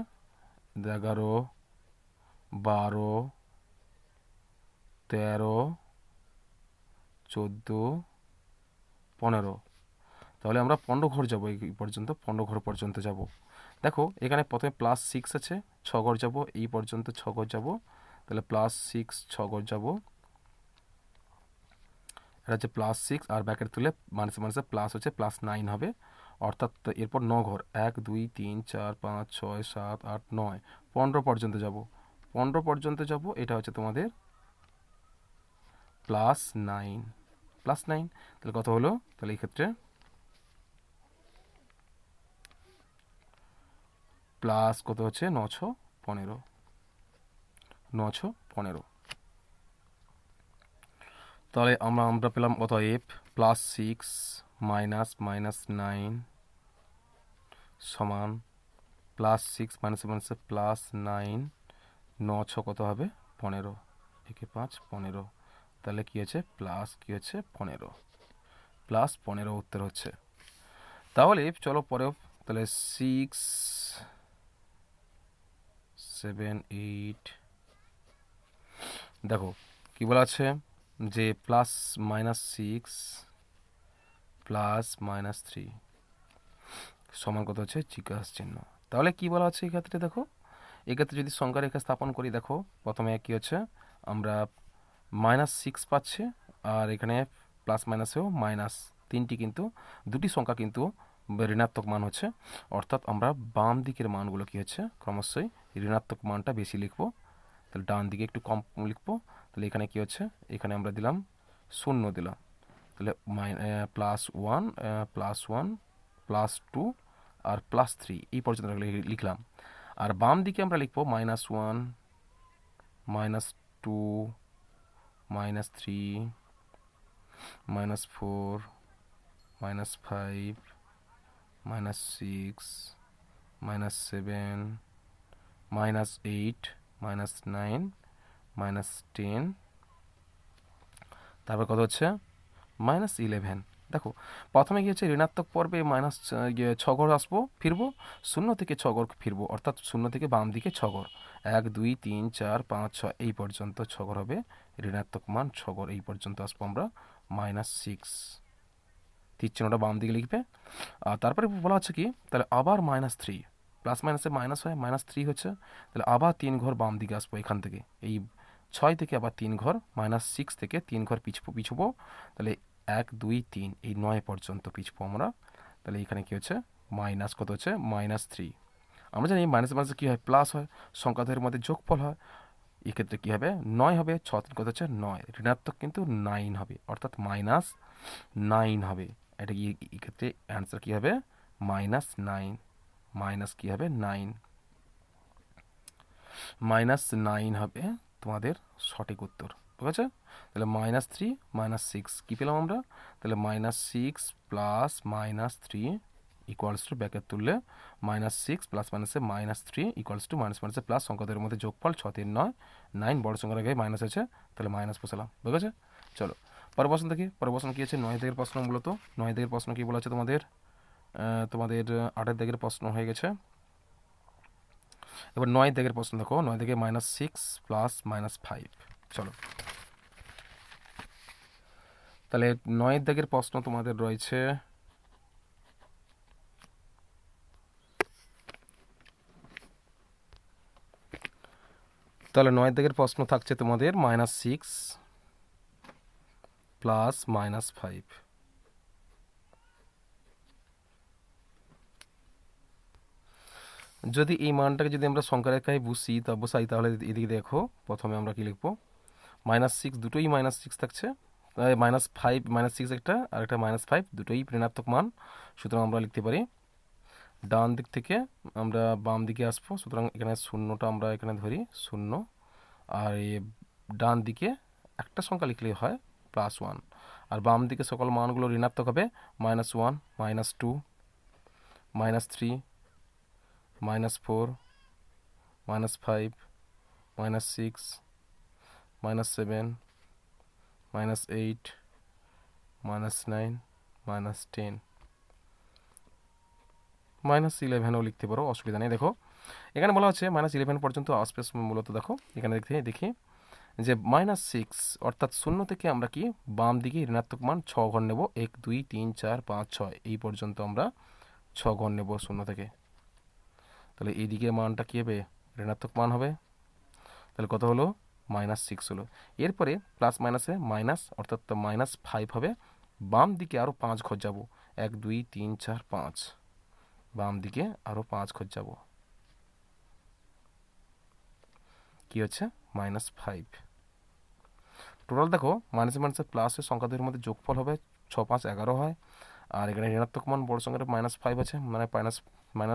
11 12 13 14 15, তাহলে আমরা 15 ঘর যাব, এই পর্যন্ত 15 ঘর পর্যন্ত যাব। দেখো এখানে প্রথমে +6 আছে, 6 ঘর যাব, এই পর্যন্ত 6 ঘর যাব, তাহলে +6 6 ঘর যাব, এটা হচ্ছে +6, আর ব্যাকেট তুলে মাইনাসে মাইনাসে প্লাস হচ্ছে +9 হবে, অর্থাৎ এরপর 9 ঘর, 1 2 3 4 5 6 7 8 9 15 পর্যন্ত যাব, 15 পর্যন্ত যাব, এটা হচ্ছে তোমাদের +9, তাহলে কত হলো, তাহলে এই ক্ষেত্রে প্লাস কত হচ্ছে 915, 915, তাহলে আমরা পেলাম অতএব +6 -9 সমান +6 -9, 9 6 কত হবে 15, একে 5 15, তাহলে কী হচ্ছে প্লাস কী হচ্ছে 15 উত্তর হচ্ছে। তাহলে চলো পরেও, তাহলে 6 7 8, দেখো কী বলা আছে যে +6 +3 সমান কত হচ্ছে জিজ্ঞাসা চিহ্ন। তাহলে কি বলা আছে এক্ষেত্রে, দেখো এক্ষেত্রে যদি সংখ্যা রেখা স্থাপন করি, দেখো প্রথমে কী হচ্ছে, আমরা -6 পাচ্ছে, আর এখানে প্লাস মাইনাসেও মাইনাস, তিনটি কিন্তু দুটি সংখ্যা কিন্তু ঋণাত্মক মান হচ্ছে, অর্থাৎ আমরা বাম দিকের মানগুলো কী হচ্ছে ক্রমশই ঋণাত্মক মানটা বেশি লিখবো, তাহলে ডান দিকে একটু কম লিখবো। তাহলে এখানে কী হচ্ছে, এখানে আমরা দিলাম 0 দিলাম, তাহলে +1 +2 আর +3 এই পর্যন্ত লিখলাম। আর বাম দিকে আমরা লিখবো -1 -2 -3 -4 -5 -6 -7 -8 -9 -10, তারপর কত হচ্ছে -11, দেখো প্রথমে কি হচ্ছে, ঋণাত্মক পর্বে মাইনাস 6 ঘর আসবো, ফিরবো, 0 থেকে 6 ঘর ফিরবো, অর্থাৎ 0 থেকে বাম দিকে 6 ঘর, 1 2 3 4 5 6 এই পর্যন্ত 6 ঘর হবে, ঋণাত্মক মান 6 ঘর এই পর্যন্ত আসবো আমরা, -6, তীর চিহ্নটা বাম দিকে লিখবে। আর তারপরে বলা হচ্ছে কি, তাহলে আবার -3, প্লাস মাইনাসে মাইনাস হয়, -3 হচ্ছে, তাহলে আবার 3 ঘর বাম দিকে আসবো, এখান থেকে এই 6 থেকে আবার 3 ঘর, -6 থেকে 3 ঘর পিছবো, তাহলে 1 2 3 এই 9 পর্যন্ত পিছবো আমরা। তাহলে এখানে কি হচ্ছে, মাইনাস কত হচ্ছে, -3। আমরা জানি মাইনাস মাইনাসে কী হয়, প্লাস হয়, সংখ্যাদের মধ্যে যোগফল হয়, এক্ষেত্রে কী হবে, 9 হবে, 6 কত হচ্ছে 9, ঋণাত্মক কিন্তু 9 হবে, অর্থাৎ -9 হবে। এটা কি এক্ষেত্রে অ্যান্সার কী হবে, -9, মাইনাস কী হবে 9, -9 হবে তোমাদের সঠিক উত্তর, ঠিক আছে। তাহলে -3 -6 কী পেলাম আমরা, তাহলে -6 প্লাস -3 ইকুয়ালস টু, ব্যাকেট তুললে -6 প্লাস মাইনাসে -3 ইকুয়ালস টু মাইনাস মাইনাসে প্লাস, সংখ্যাদের মধ্যে যোগফল 6 3 9, 9 বড় সংখ্যার আগে মাইনাস আছে, তাহলে মাইনাস বসালাম, ঠিক আছে। চলো পরের প্রশ্ন দেখি, পরের প্রশ্ন কী আছে, 9 দাগের প্রশ্ন, মূলত 9 দাগের প্রশ্ন কী বলা আছে তোমাদের, 8 দাগের প্রশ্ন হয়ে গেছে। এবার 9 দাগের প্রশ্ন দেখো, 9 দাগে -6 প্লাস -5, চলো তাহলে 9 দাগের প্রশ্ন তোমাদের রয়েছে, তাহলে 9 দাগের প্রশ্ন থাকছে তোমাদের -6 প্লাস -5। যদি এই মানটাকে যদি আমরা সংখ্যা রেখায় বসাই, তাহলে এদিকে দেখো, প্রথমে আমরা কি লিখবো, -6 দুটোই -6 থাকছে, -5 -6 একটা আর একটা -5 দুটোই ঋণাত্মক মান, সুতরাং আমরা লিখতে পারি, ডান দিক থেকে আমরা বাম দিকে আসবো, সুতরাং এখানে শূন্যটা আমরা এখানে ধরি 0, আর এই ডান দিকে একটা সংখ্যা লিখলেই হয় +1, আর বাম দিকে সকল মানগুলো ঋণাত্মক হবে, -1 -2 -3 -4 -5 -6 -7 -8 -9 -10 -11ও লিখতে পারো, অসুবিধা নেই। দেখো এখানে বলা হচ্ছে -11 পর্যন্ত আসবে, মূলত দেখো এখানে দেখি যে -6 অর্থাৎ 0 থেকে আমরা কি বাম দিকে ঋণাত্মক মান 6 ঘর নেব, 1 2 3 4 5 6 এই পর্যন্ত আমরা 6 ঘর নেব 0 থেকে, তাহলে এইদিকে মানটা কী হবে, ঋণাত্মক মান হবে, তাহলে কত হলো, -6 হলো। এরপরে প্লাস মাইনাসে মাইনাস, অর্থাৎ -5 হবে, বাম দিকে আরও 5 ঘর যাব, 1 2 3 4 5, বাম দিকে আরও 5 ঘর যাব, কি হচ্ছে -5। টোটাল দেখো মাইনাসে মাইনাসে প্লাসের সংখ্যাদের মধ্যে যোগফল হবে 6 5 11 হয়, আর এখানে ঋণাত্মক মান বড় সংখ্যাটা -5 আছে, মানে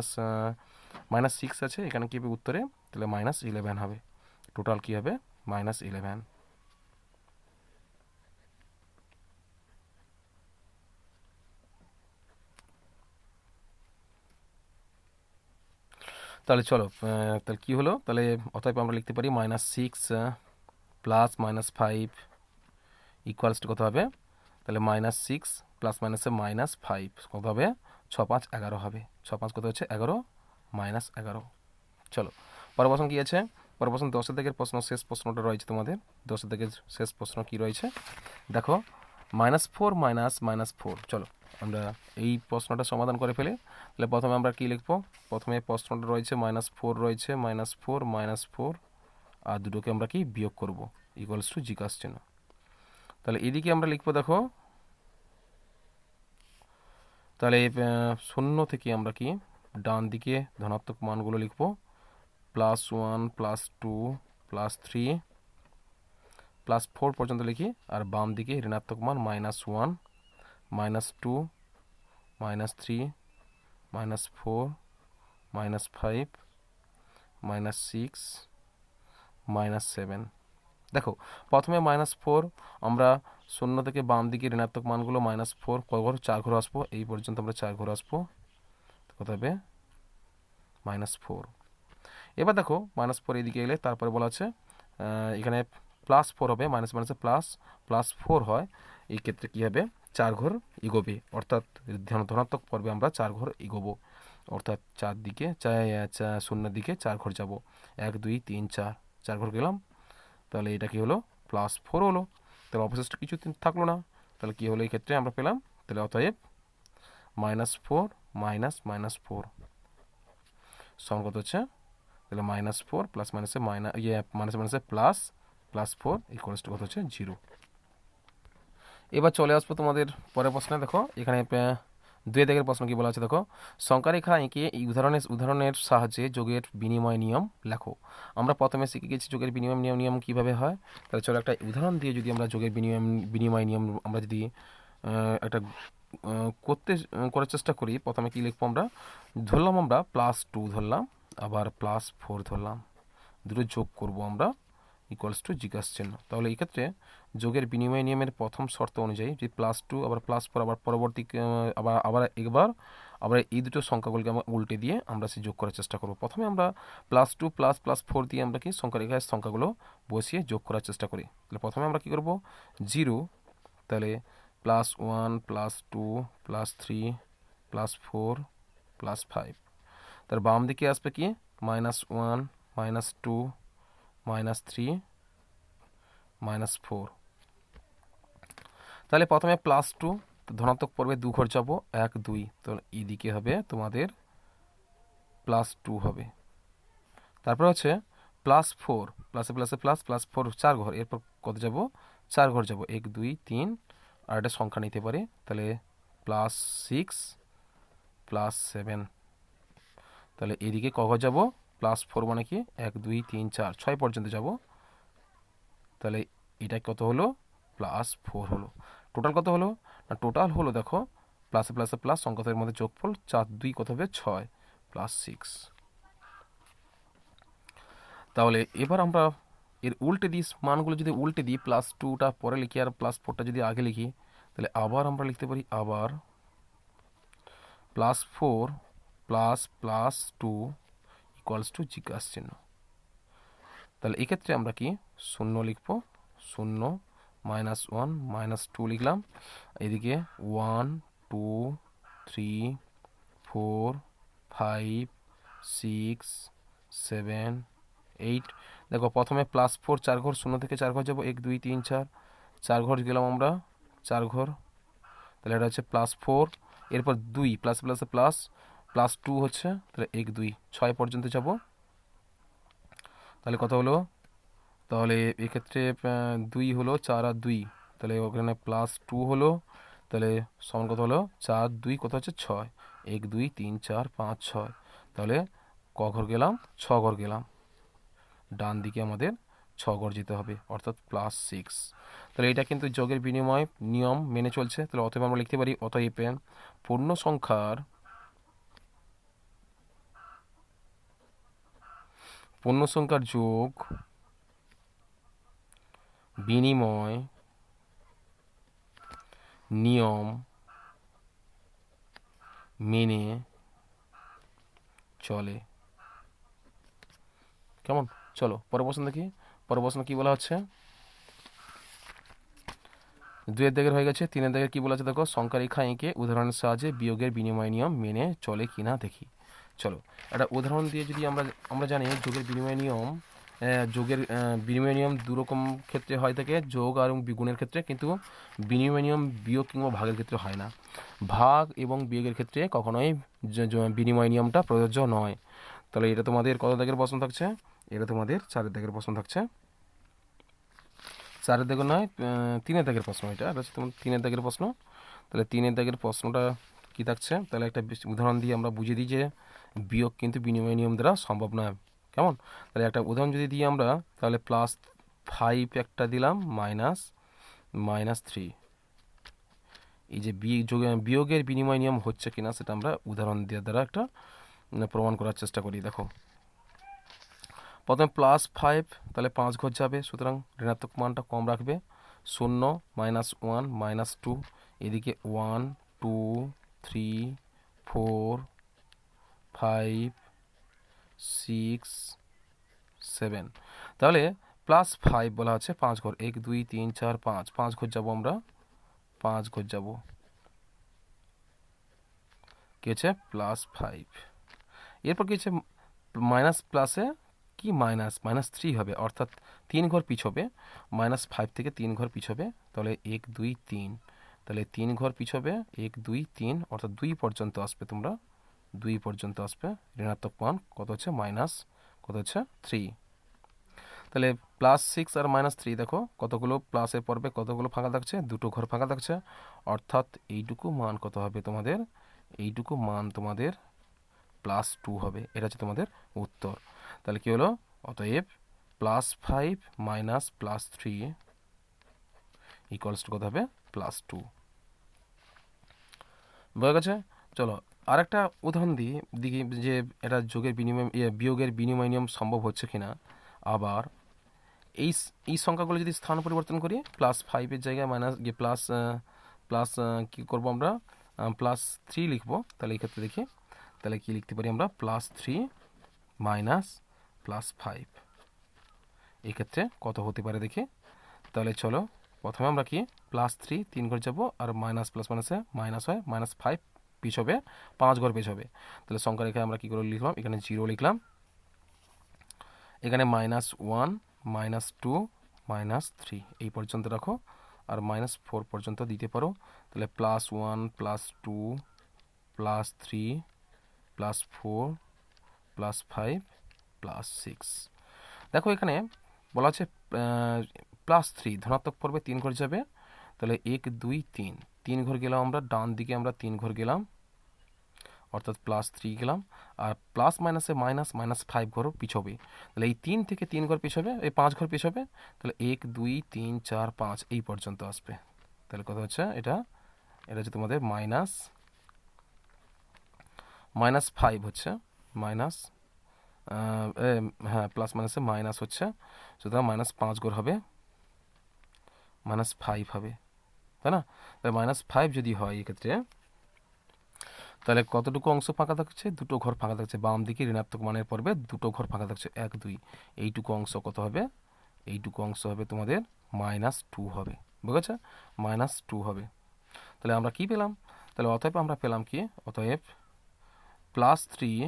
-6 আছে, এখানে কী হবে উত্তরে, তাহলে -11 হবে, টোটাল কী হবে -11। তাহলে চলো, তাহলে কী হলো, তাহলে অতএব আমরা লিখতে পারি -6 প্লাস -5 ইকুয়ালস টু কত হবে, তাহলে -6 প্লাস মাইনাসে -5 কত হবে, 6 5 11 হবে, 6 5 কত হচ্ছে 11 -11। চলো পরের প্রশ্ন কী আছে, পরের প্রশ্ন 10 দাগের প্রশ্ন, শেষ প্রশ্নটা রয়েছে তোমাদের, 10 দাগের শেষ প্রশ্ন কী রয়েছে দেখো, -4 -4, চলো আমরা এই প্রশ্নটা সমাধান করে ফেলি। তাহলে প্রথমে আমরা কী লিখবো, প্রথমে প্রশ্নটা রয়েছে -4 রয়েছে, -4 -4, আর দুটোকে আমরা কি বিয়োগ করব, ইকুয়ালস টু জিজ্ঞাসা চিহ্ন। তাহলে এদিকে আমরা লিখবো দেখো, তাহলে 0 থেকে আমরা কি ডান দিকে ধনাত্মক মানগুলো লিখব, +1 +2 +3 +4 পর্যন্ত লিখি, আর বাম দিকে ঋণাত্মক মান -1 -2 -3 -4 -5 -6 -7। দেখো প্রথমে -4, আমরা 0 থেকে বাম দিকে ঋণাত্মক মানগুলো -4 কত ঘর, 4 ঘর আসবো, এই পর্যন্ত আমরা 4 ঘর আসবো, কত হবে -4। এবার দেখো -4 এদিকে এলে তারপরে বলা আছে এখানে +4 হবে, মাইনাসে প্লাস +4 হয়, এই ক্ষেত্রে কী হবে 4 ঘর এগোবে, অর্থাৎ ধনাত্মক পর্বে আমরা 4 ঘর এগোবো, অর্থাৎ 4 দিকে শূন্যের দিকে 4 ঘর যাব, 1 2 3 4, 4 ঘর গেলাম। তাহলে এটা কি হলো, +4 হলো। তাহলে অবশিষ্ট কিছু থাকলো না। তাহলে কি হলো এই ক্ষেত্রে আমরা পেলাম, তাহলে অতএব -4 -4 সমান কত হচ্ছে, তাহলে -4 প্লাস মাইনাসে মাইনাসে +4 ইকুয়ালস টু কত হচ্ছে 0। এবার চলে আসবো তোমাদের পরের প্রশ্নে। দেখো এখানে 2 দাগের প্রশ্ন কি বলা আছে, দেখো সংখ্যা রেখা এঁকে এই উদাহরণের সাহায্যে যোগের বিনিময় নিয়ম লেখো। আমরা প্রথমে শিখে গেছি যোগের বিনিময় নিয়ম কীভাবে হয়। তাহলে চলো একটা উদাহরণ দিয়ে যদি আমরা যোগের বিনিময় নিয়ম আমরা যদি একটা করার চেষ্টা করি, প্রথমে কি লিখবো আমরা, ধরলাম আমরা +2 ধরলাম, আবার +4 ধরলাম, দুটো যোগ করব আমরা ইকুয়ালস টু জিজ্ঞাসা চিহ্ন। তাহলে এই ক্ষেত্রে যোগের বিনিময় নিয়মের প্রথম শর্ত অনুযায়ী যে +2 আবার +4 আবার পরবর্তী আবার এই দুটো সংখ্যাগুলোকে আমরা উল্টে দিয়ে আমরা সে যোগ করার চেষ্টা করব। প্রথমে আমরা +2 +4 দিয়ে আমরা কি সংখ্যা রেখায় সংখ্যাগুলো বসিয়ে যোগ করার চেষ্টা করি। তাহলে প্রথমে আমরা কি করব, 0, তাহলে +1 +2 +3 +4 +5, তার বাম দিকে আসবে কি -1 -2 -3 -4। তাহলে প্রথমে +2 ধনাত্মক পর্বে 2 ঘর যাব, 1 2, তো এইদিকে হবে তোমাদের +2 হবে। তারপর হচ্ছে +4 প্লাসে প্লাসে +4 4 ঘর, এরপর কত যাব, 4 ঘর যাব, 1 2 3, আর একটা সংখ্যা নিতে পারে, তাহলে +6 +7। তাহলে এদিকে ক ঘর যাব, +4 মানে কি 1 2 3 4 6 পর্যন্ত যাব। তাহলে এটা কত হলো, +4 হলো। টোটাল কত হলো না, টোটাল হলো দেখো প্লাসে প্লাসে প্লাস সংখ্যাদের মধ্যে যোগফল 4 2 কত হবে 6 +6। তাহলে এবার আমরা এর উল্টে দিই, মানগুলো যদি উল্টে দিই, +2টা পরে লিখি আর +4টা যদি আগে লিখি, তাহলে আবার আমরা লিখতে পারি আবার +4 ++2 ইকুয়ালস টু জিজ্ঞাসা চিহ্ন। তাহলে এক্ষেত্রে আমরা কি 0 লিখবো, 0 -1 -2 লিখলাম, এদিকে 1 2 3 4 5 6 7 8। দেখো প্রথমে +4 4 ঘর, 0 থেকে 4 ঘর যাবো, 1 2 3 4, 4 ঘর গেলাম আমরা, 4 ঘর। তাহলে এটা হচ্ছে +4, এরপর 2 প্লাস প্লাসে +2 হচ্ছে, তাহলে 1 2 6 পর্যন্ত যাব। তাহলে কত হলো, তাহলে এক্ষেত্রে 2 হলো 4 আর 2, তাহলে ওখানে +2 হলো, তাহলে সমান কত হলো 4 2 কত হচ্ছে 6, 1 2 3 4 5 6, তাহলে ক ঘর গেলাম, 6 ঘর গেলাম, ডান দিকে আমাদের 6 ঘর যেতে হবে, অর্থাৎ +6। তাহলে এটা কিন্তু যোগের বিনিময় নিয়ম মেনে চলছে। তাহলে অতএব আমরা লিখতে পারি, অতএব পূর্ণ সংখ্যার যোগ বিনিময় নিয়ম মেনে চলে। কেমন, চলো পরের প্রশ্ন দেখি। পরের প্রশ্ন কি বলা হচ্ছে, 2 দাগের হয়ে গেছে, 3 দাগের কি বলা আছে দেখো, সংখ্যা রেখা এঁকে উদাহরণের সাহায্যে বিয়োগের বিনিময় নিয়ম মেনে চলে কিনা দেখি। চলো একটা উদাহরণ দিয়ে যদি আমরা জানি যোগের বিনিময় নিয়ম, বিনিময় নিয়ম দুরকম ক্ষেত্রে হয় থাকে, যোগ আর গুণের ক্ষেত্রে, কিন্তু বিনিময় নিয়ম বিয়োগ কিংবা ভাগের ক্ষেত্রে হয় না। ভাগ এবং বিয়োগের ক্ষেত্রে কখনোই বিনিময় নিয়মটা প্রযোজ্য নয়। তাহলে এটা তোমাদের কত দাগের প্রশ্ন থাকছে, এটা তোমাদের 4 দাগের প্রশ্ন থাকছে। 4 দাগের নয়, 3 দাগের প্রশ্ন, এটা হচ্ছে তোমার 3 দাগের প্রশ্ন। তাহলে 3 দাগের প্রশ্নটা কি থাকছে, তাহলে একটা উদাহরণ দিয়ে আমরা বুঝিয়ে দিই যে বিয়োগ কিন্তু বিনিময় নিয়ম দ্বারা সম্ভব নয়। কেমন, তাহলে একটা উদাহরণ যদি দিই আমরা, তাহলে +5 একটা দিলাম, -3। এই যে বিয়োগের বিনিময় নিয়ম হচ্ছে কিনা সেটা আমরা উদাহরণ দেওয়ার দ্বারা একটা প্রমাণ করার চেষ্টা করি। দেখো প্রথমে +5, তাহলে 5 ঘর যাবে, সুতরাং ঋণাত্মক মানটা কম রাখবে, 0 -1 -2, এদিকে 1 2 3 4 5 6 7। তাহলে +5 বলা হচ্ছে 5 ঘর, 1 2 3 4 5 ঘর যাব আমরা, 5 ঘর যাব, কি হচ্ছে +5। এরপর কি হচ্ছে মাইনাস প্লাসে কি -3 হবে, অর্থাৎ 3 ঘর পিছবে, -5 থেকে 3 ঘর পিছবে, তাহলে 1 2 3, তাহলে 3 ঘর পিছবে 1 2 3, অর্থাৎ 2 পর্যন্ত আসবে, তোমরা 2 পর্যন্ত আসবে, ঋণাত্মক মান কত হচ্ছে কত হচ্ছে 3। তাহলে +6 আর -3 দেখো কতগুলো প্লাসের পর্বে কতগুলো ফাঁকা থাকছে, দুটো ঘর ফাঁকা থাকছে, অর্থাৎ এইটুকু মান কত হবে তোমাদের, এইটুকু মান তোমাদের +2 হবে। এটা হচ্ছে তোমাদের উত্তর। তাহলে কি হলো, অতএব +5 -+3 ইকুয়ালস টু কত হবে +2। বোঝা গেছে? চলো আরেকটা উদাহরণ দেখি যে এটা যোগের বিনিময় বিয়োগের বিনিময় নিয়ম সম্ভব হচ্ছে কিনা। আবার এই সংখ্যাগুলো যদি স্থান পরিবর্তন করি, +5-এর জায়গায় প্লাস কী করবো আমরা, +3 লিখবো, তাহলে এই ক্ষেত্রে দেখি তাহলে কি লিখতে পারি আমরা, +3 -+5, এই ক্ষেত্রে কত হতে পারে দেখি। তাহলে চলো প্রথমে আমরা কি +3 3 ঘর যাব, আর মাইনাস প্লাস মাইনাসে মাইনাস হয়, -5 পিছবে, 5 ঘর পিছবে, তাহলে সংখ্যা রেখে আমরা কী করে লিখলাম, এখানে 0 লিখলাম, এখানে -1 -2 -3 এই পর্যন্ত রাখো, আর -4 পর্যন্ত দিতে পারো, তাহলে +1 +2 +3 +4 +5 +6। দেখো এখানে বলা হচ্ছে +3 ধনাত্মক পর্বে 3 ঘর যাবে, তাহলে 1 2 3, 3 ঘর গেলাম আমরা, ডান দিকে আমরা 3 ঘর গেলাম, অর্থাৎ +3 গেলাম, আর প্লাস মাইনাসে -5 ঘর পিছবে, তাহলে এই 3 থেকে 3 ঘর পিছবে, এই 5 ঘর পিছবে, তাহলে 1 2 3 4 5 এই পর্যন্ত আসবে। তাহলে কত হচ্ছে এটা হচ্ছে তোমাদের -5 হচ্ছে, মাইনাস হ্যাঁ প্লাস মাইনাসে মাইনাস হচ্ছে, সুতরাং -5 ঘর হবে, -5 হবে, তাই না? তাহলে -5 যদি হয় এক্ষেত্রে, তাহলে কতটুকু অংশ ফাঁকা থাকছে, দুটো ঘর ফাঁকা থাকছে, বাম দিকে ঋণাত্মক মানের পর্বে দুটো ঘর ফাঁকা থাকছে, 1 2, এইটুকু অংশ কত হবে, এইটুকু অংশ হবে তোমাদের -2 হবে, বুঝেছে, -2 হবে। তাহলে আমরা কি পেলাম, তাহলে অতএব আমরা পেলাম কি, অতএব +3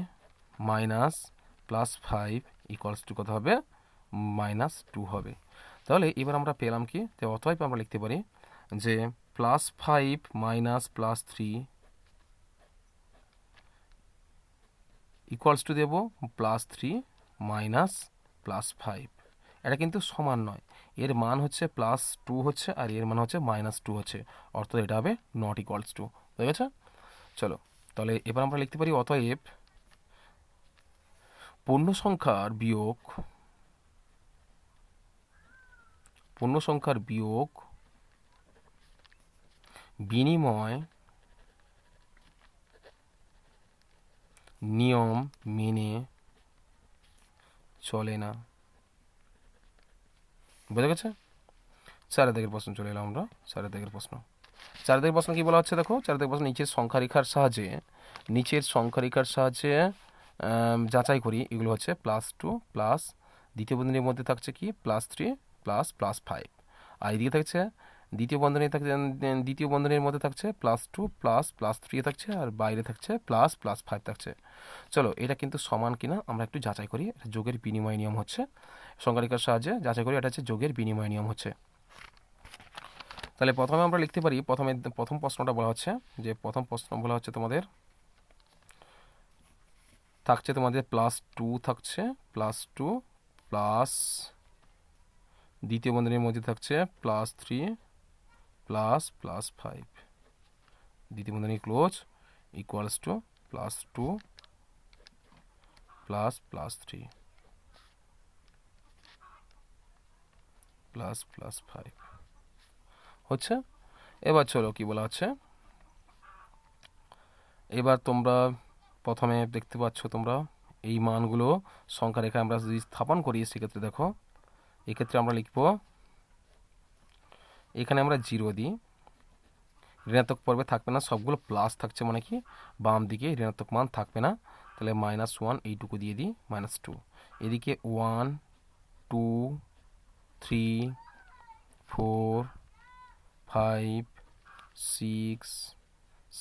-+5 ইকুয়ালস টু কত হবে, -2 হবে। তাহলে এবার আমরা পেলাম কি, তো অতএব আমরা লিখতে পারি যে +5 -+3 ইকুয়ালস টু দেব +3 -+5। এটা কিন্তু সমান নয়, এর মান হচ্ছে +2 হচ্ছে, আর এর মান হচ্ছে -2 হচ্ছে, অর্থাৎ এটা হবে নট ইকুয়ালস টু, ঠিক আছে? চলো তাহলে এবার আমরা লিখতে পারি, অতএব পূর্ণ সংখ্যার বিয়োগ বিনিময় নিয়ম মেনে চলে না। বোঝা গেছে? 4 দাগের প্রশ্ন চলে এলাম আমরা, 4 দাগের প্রশ্ন। 4 দাগের প্রশ্ন কি বলা হচ্ছে দেখো, 4 দাগের প্রশ্ন, নিচের সংখ্যা রেখার সাহায্যে যাচাই করি, এগুলো হচ্ছে +2 প্লাস দ্বিতীয় বন্ধনীর মধ্যে থাকছে কি +3 ++5, আর এদিকে থাকছে দ্বিতীয় বন্ধনীর মধ্যে থাকছে +2 ++3 থাকছে, আর বাইরে থাকছে ++5 থাকছে। চলো এটা কিন্তু সমান কিনা আমরা একটু যাচাই করি, এটা যোগের বিনিময় নিয়ম হচ্ছে, সংখ্যা রেখার সাহায্যে যাচাই করি, এটা হচ্ছে যোগের বিনিময় নিয়ম হচ্ছে। তাহলে প্রথমে আমরা লিখতে পারি, প্রথম প্রশ্নটা বলা হচ্ছে যে, প্রথম প্রশ্ন বলা হচ্ছে তোমাদের থাকছে তোমাদের +2 থাকছে, +2 প্লাস দ্বিতীয় বন্ধনীর মধ্যে থাকছে +3 ++5, দ্বিতীয় বন্ধনী ক্লোজ, ইকুয়ালস টু +2 ++3 ++5 হচ্ছে। এবার চলো কি বলা হচ্ছে, এবার তোমরা প্রথমে দেখতে পাচ্ছ তোমরা এই মানগুলো সংখ্যা রেখা আমরা যদি স্থাপন করি, সেক্ষেত্রে দেখো এক্ষেত্রে আমরা লিখব, এখানে আমরা 0 দিই, ঋণাত্মক পর্বে থাকবে না, সবগুলো প্লাস থাকছে, মানে কি বাম দিকে ঋণাত্মক মান থাকবে না, তাহলে -1 এইটুকু দিয়ে দিই, -2, এদিকে 1 2 3 4 5 6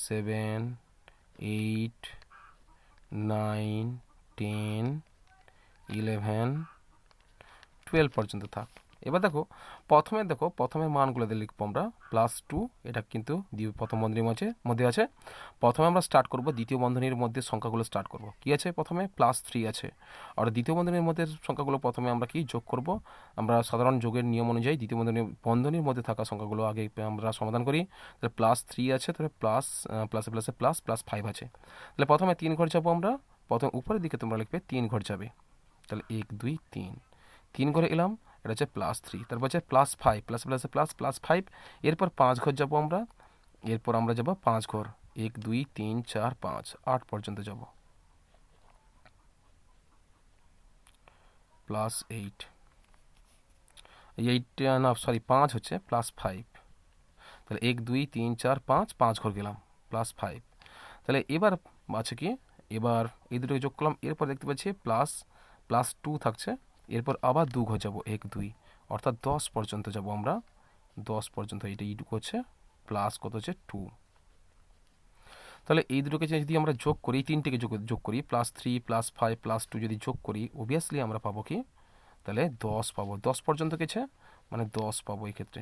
7 8 9 10 11 12 পর্যন্ত থাক। এবার প্রথমে মানগুলো দিয়ে লিখবো আমরা +2, এটা কিন্তু প্রথম বন্ধনীর মধ্যে আছে। প্রথমে আমরা স্টার্ট করব, দ্বিতীয় বন্ধনীর মধ্যে সংখ্যাগুলো স্টার্ট করব। কি আছে প্রথমে? +3 আছে। আর দ্বিতীয় বন্ধনীর মধ্যে সংখ্যাগুলো প্রথমে আমরা কি যোগ করব? আমরা সাধারণ যোগের নিয়ম অনুযায়ী দ্বিতীয় বন্ধনীর মধ্যে থাকা সংখ্যাগুলো আগে আমরা সমাধান করি। তাহলে +3 আছে, তাহলে প্লাসে প্লাসে +5 আছে। তাহলে প্রথমে 3 ঘর যাবো আমরা। প্রথমে উপরের দিকে তোমরা লিখবে 3 ঘর যাবে। তাহলে 1 2 3 ঘরে এলাম, এটা হচ্ছে +3। তারপর হচ্ছে +5, প্লাসে প্লাসে +5। এরপর 5 ঘর যাবো আমরা। এরপর আমরা যাব 5 ঘর, 1 2 3 4 5 8 পর্যন্ত যাব। +8, 5 হচ্ছে +5। তাহলে 1 2 3 4 5 ঘর গেলাম, +5। তাহলে এবার আছে কি, এবার এই দুটোকে যোগ করলাম। এরপর দেখতে পাচ্ছি +2 থাকছে। এরপর আবার 2 ঘর যাবো, 1 2, অর্থাৎ 10 পর্যন্ত যাব আমরা। 10 পর্যন্ত এইটুকু হচ্ছে প্লাস কত হচ্ছে 2। তাহলে এই দুটোকে যদি আমরা যোগ করি, তিনটেকে যোগ করি, +3 +5 +2 যদি যোগ করি, অবভিয়াসলি আমরা পাবো কি, তাহলে 10 পাবো। 10 পর্যন্ত গেছে মানে 10 পাবো এই ক্ষেত্রে।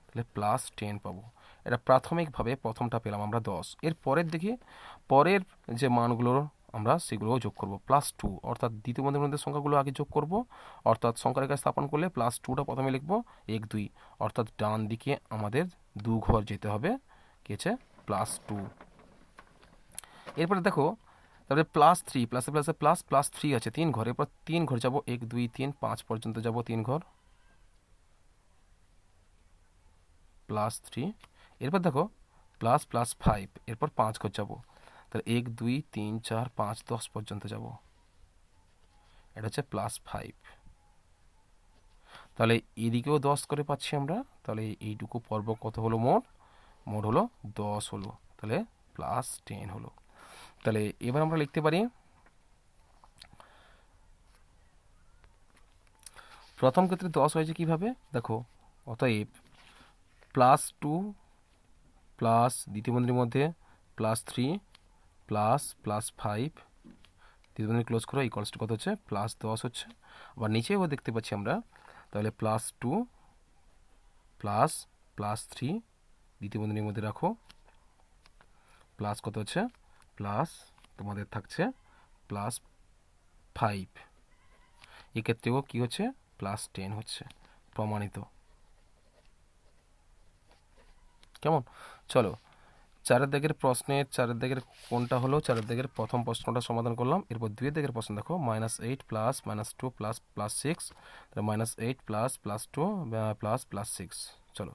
তাহলে +10 পাবো। এটা প্রাথমিকভাবে প্রথমটা পেলাম আমরা 10। এর পরের দেখি, পরের যে মানগুলো আমরা সেগুলোও যোগ করব। +2, অর্থাৎ দ্বিতীয় বন্ধনীর মধ্যে সংখ্যাগুলো আগে যোগ করব। অর্থাৎ সংখ্যারেখা স্থাপন করলে +2টা প্রথমে লিখব, 1 2, অর্থাৎ ডান দিকে আমাদের 2 ঘর যেতে হবে। কি আছে? +2। এরপরে দেখো, তারপরে +3, প্লাসে প্লাসে +3 আছে 3 ঘর। এরপর 3 ঘর যাব, 1 2 3 5 পর্যন্ত যাব 3 ঘর, +3। এরপর দেখো +5, এরপর 5 ঘর যাব। তাহলে 1 2 3 4 5 10 পর্যন্ত যাব। এটা হচ্ছে +5। তাহলে এদিকেও 10 করে পাচ্ছি আমরা। তাহলে এইটুকু পর্ব কত হলো? মোট হলো 10 হলো। তাহলে +10 হলো। তাহলে এবার আমরা লিখতে পারি, প্রথম ক্ষেত্রে 10 হয়েছে কিভাবে দেখো। অতএব +2 প্লাস দ্বিতীয় বন্ধনীর মধ্যে +3 +5, দ্বিতীয় বন্ধনী ক্লোজ করো, ইকুয়ালস টু কত হচ্ছে? +10 হচ্ছে। আবার নিচেও দেখতে পাচ্ছি আমরা, তাহলে +2 +3, দ্বিতীয় বন্ধনীর মধ্যে রাখো, প্লাস কত হচ্ছে? প্লাস তোমাদের থাকছে +5। এক্ষেত্রেও কি হচ্ছে? +10 হচ্ছে, প্রমাণিত। কেমন? চলো, চারের দাগের কোনটা হলো? চারের দাগের প্রথম প্রশ্নটা সমাধান করলাম। এরপর 2 দাগের প্রশ্ন দেখো, -8 প্লাস -2 প্লাস +6, -8 প্লাস +2 প্লাস +6। চলো